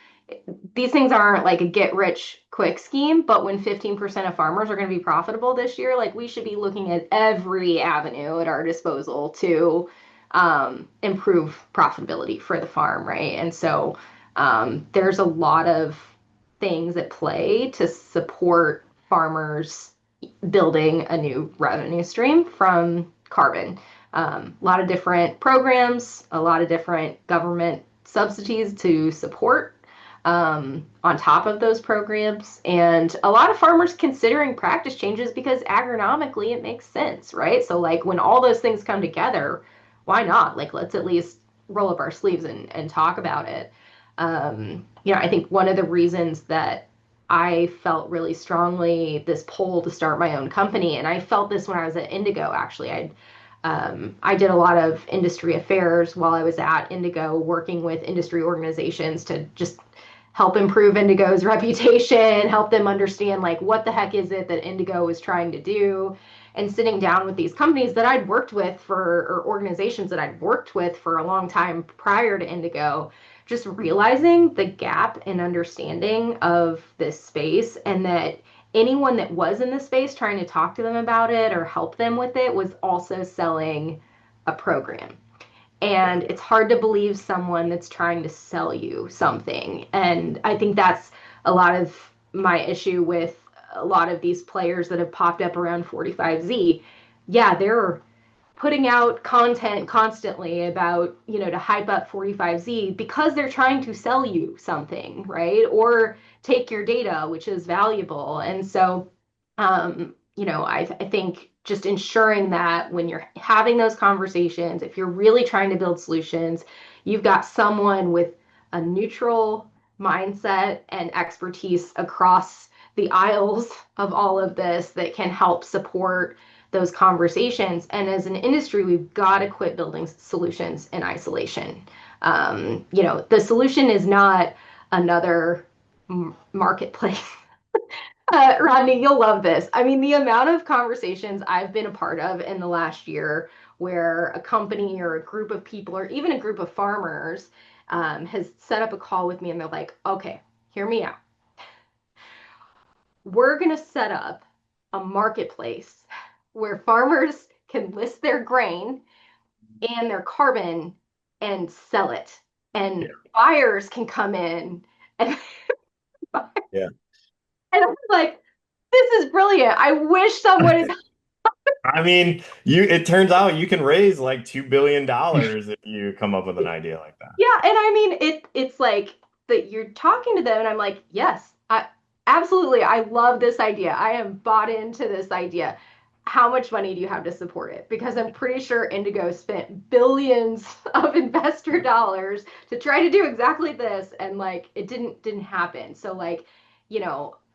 These things aren't like a get rich quick scheme, but when 15% of farmers are going to be profitable this year, like we should be looking at every avenue at our disposal to improve profitability for the farm, right? And so there's a lot of things at play to support farmers building a new revenue stream from carbon. A lot of different programs, a lot of different government subsidies to support on top of those programs, and a lot of farmers considering practice changes because agronomically it makes sense, right? So, like, when all those things come together, why not? Like, let's at least roll up our sleeves and talk about it. I think one of the reasons that I felt really strongly this pull to start my own company, and I felt this when I was at Indigo, actually. I did a lot of industry affairs while I was at Indigo, working with industry organizations to just help improve Indigo's reputation, help them understand like what the heck is it that Indigo is trying to do. and sitting down with these companies that I'd worked with or organizations that I'd worked with for a long time prior to Indigo, just realizing the gap in understanding of this space, and that anyone that was in the space trying to talk to them about it or help them with it was also selling a program. Yeah. And it's hard to believe someone that's trying to sell you something. And I think that's a lot of my issue with a lot of these players that have popped up around 45Z. Yeah, they're putting out content constantly about, to hype up 45Z because they're trying to sell you something, right? Or take your data, which is valuable. And so, I think just ensuring that when you're having those conversations, if you're really trying to build solutions, you've got someone with a neutral mindset and expertise across the aisles of all of this that can help support those conversations. And as an industry, we've got to quit building solutions in isolation. The solution is not another marketplace. Rodney, you'll love this. I mean, the amount of conversations I've been a part of in the last year where a company or a group of people or even a group of farmers has set up a call with me and they're like, okay, hear me out. We're going to set up a marketplace where farmers can list their grain and their carbon and sell it. Yeah. And buyers can come in and, and Yeah. I'm like, this is brilliant. I wish someone had. I mean, it turns out you can raise like $2 billion if you come up with an idea like that. Yeah, and I mean it's like that you're talking to them and I'm like, yes, I absolutely I love this idea. I am bought into this idea. How much money do you have to support it? Because I'm pretty sure Indigo spent billions of investor dollars to try to do exactly this and like it didn't happen. So like,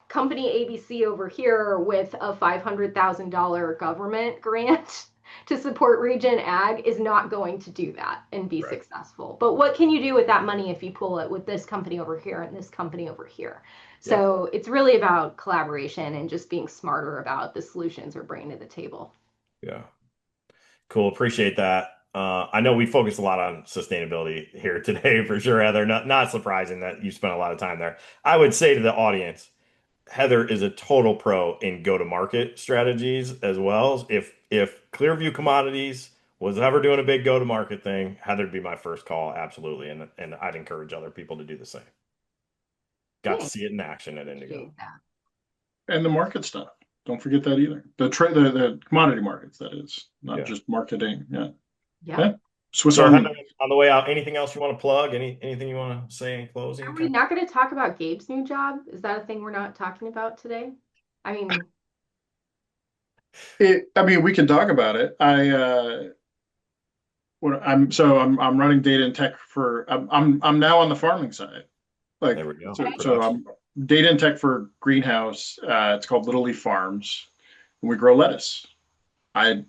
company ABC over here with a $500,000 government grant to support regen ag is not going to do that and be Right. successful. But what can you do with that money if you pull it with this company over here and this company over here? Yeah. So it's really about collaboration and just being smarter about the solutions we're bringing to the table. Yeah. Cool. Appreciate that. I know we focused a lot on sustainability here today for sure, Heather. Not surprising that you spent a lot of time there. I would say to the audience, Heather is a total pro in go-to-market strategies as well. If Clearview Commodities was ever doing a big go-to-market thing, Heather'd be my first call, absolutely. And I'd encourage other people to do the same. Got to Thanks. see it in action at Indigo. Appreciate that. And the market stuff. Don't forget that either. The commodity markets, that is, not Yeah. just marketing. Yeah. Yeah. Yeah. Swiss So Heather, Army. on the way out, anything else you want to plug? Anything you want to say in Are closing? we not going to talk about Gabe's new job? Is that a thing we're not talking about today? I mean, I mean, we can talk about it. I'm running data and tech for I'm now on the farming side. Like There we go. so Production. I'm data and tech for greenhouse. It's called Little Leaf Farms, and we grow lettuce. I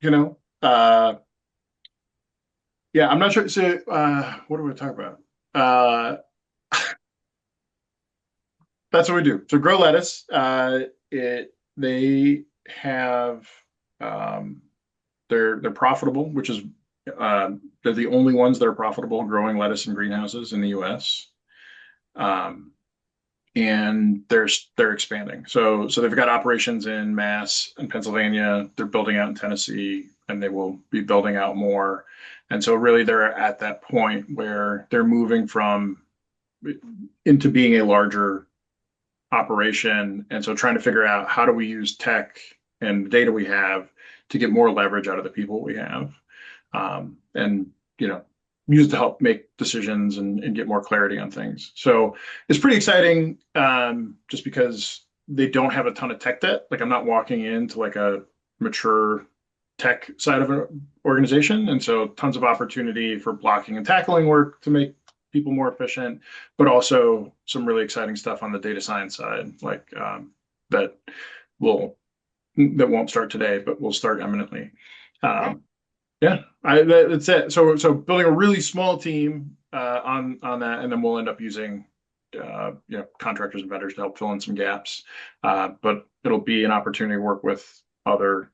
you know yeah, I'm not sure. So what do we talk about? Uh, that's what we do. So grow lettuce. They have um, they're profitable, which is they're the only ones that are profitable growing lettuce in greenhouses in the U.S. Um, and they're expanding. So they've got operations in Mass and Pennsylvania. They're building out in Tennessee, and they will be building out more. And so really they're at that point where they're moving from into being a larger operation. And so trying to figure out how do we use tech and the data we have to get more leverage out of the people we have. And use it to help make decisions and get more clarity on things. So it's pretty exciting, just because they don't have a ton of tech debt. Like I'm not walking into like a mature tech side of an organization, and so tons of opportunity for blocking and tackling work to make people more efficient, but also some really exciting stuff on the data science side, like that will that won't start today, but will start imminently. okay. Yeah, that's it. So building a really small team on that, and then we'll end up using contractors and vendors to help fill in some gaps. But it'll be an opportunity to work with other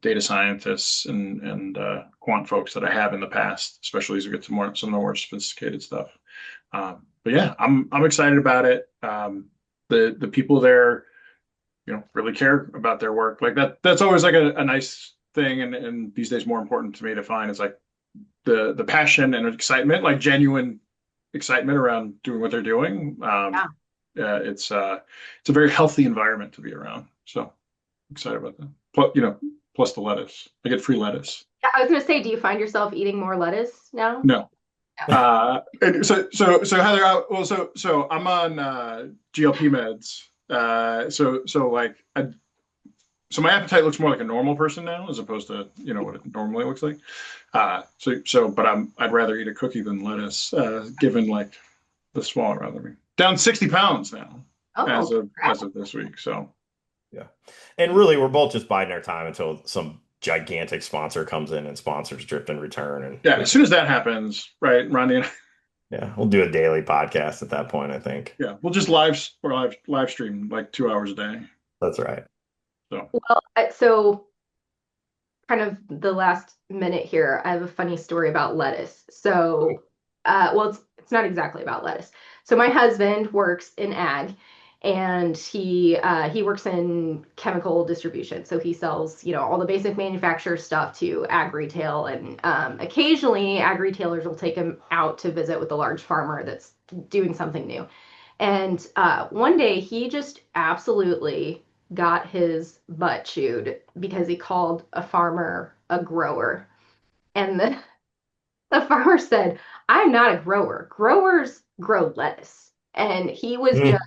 data scientists and quant folks that I have in the past, especially as we get to more some of the more sophisticated stuff. But yeah, I'm excited about it. The people there, really care about their work. Like that's always like a nice thing, and these days more important to me to find is like the passion and excitement, like genuine excitement around doing what they're doing. Yeah. It's a very healthy environment to be around. So excited about that. Plus the lettuce. I get free lettuce. Yeah, I was gonna say, do you find yourself eating more lettuce now? No. And so Heather, so I'm on GLP meds. So my appetite looks more like a normal person now, as opposed to what it normally looks like. But I'd rather eat a cookie than lettuce, given like the smaller around me. Down 60 pounds now Oh, as of this week. So Yeah. And really, we're both just biding our time until some gigantic sponsor comes in and sponsors Drift and Return. And yeah, as soon as that happens, right, Rodney and yeah, we'll do a daily podcast at that point, I think. yeah, we'll just live stream like 2 hours a day. That's right. So well, so kind of the last minute here, I have a funny story about lettuce. So, well, it's not exactly about lettuce. So my husband works in ag, and he works in chemical distribution. So he sells, all the basic manufacturer stuff to ag retail, and occasionally ag retailers will take him out to visit with a large farmer that's doing something new. And one day he just absolutely got his butt chewed because he called a farmer a grower. And the farmer said, I'm not a grower. Growers grow lettuce. And he was just Mm.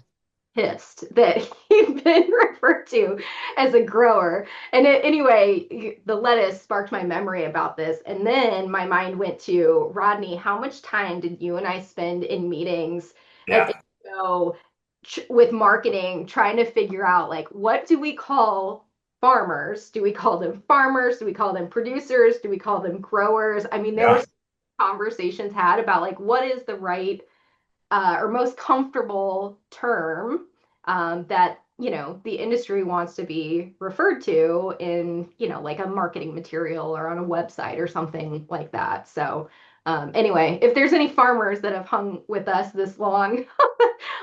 pissed that he'd been referred to as a grower. And anyway, the lettuce sparked my memory about this. And then my mind went to Rodney, how much time did you and I spend in meetings at Yeah. InfoGo with marketing trying to figure out like what do we call farmers? Do we call them farmers? Do we call them producers? Do we call them growers? I mean, there were Yeah. conversations had about like what is the right or most comfortable term that the industry wants to be referred to in like a marketing material or on a website or something like that. So anyway, if there's any farmers that have hung with us this long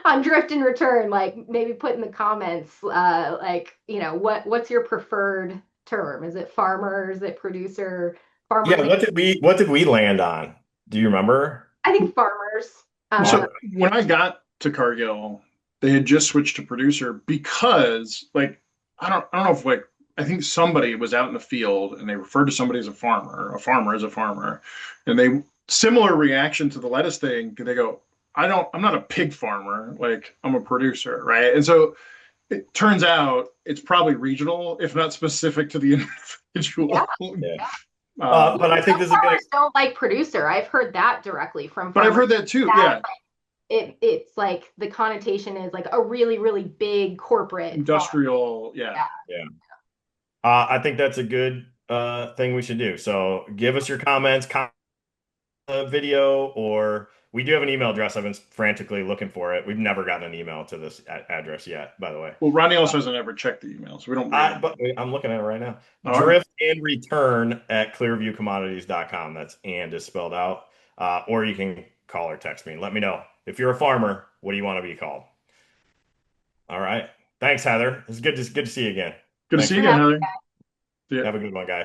on Drift and Return, like maybe put in the comments like what's your preferred term? Is it farmer? Is it producer? Yeah. Farmers? What did we land on? Do you remember? I think farmers. so Uh, when I got to Cargill, they had just switched to producer because like I don't know if like I think somebody was out in the field and they referred to somebody as a farmer as a farmer, and they similar reaction to the lettuce thing. They go, I'm not a pig farmer, like I'm a producer, right? And so it turns out it's probably regional, if not specific to the yeah. individual. Yeah. Um, But I think Some this is a good. farmers don't like producer. I've heard that directly from but I've farmers. heard that too. That Yeah, it's like the connotation is like a really, really big corporate farm. industrial. Yeah. Yeah. Yeah. I think that's a good thing we should do. So give us your comments, video, or we do have an email address. I've been frantically looking for it. We've never gotten an email to this address yet, by the way. Well, Ronnie also hasn't ever checked the email, so we don't I, really. but I'm looking at it right now. All right. Drift and return at clearviewcommodities.com. That's and is spelled out. Or you can call or text me and let me know. If you're a farmer, what do you want to be called? All right. Thanks, Heather. It's good to see you again. Good to Thanks see for you For again, having Heather. See ya. have a good one, guys.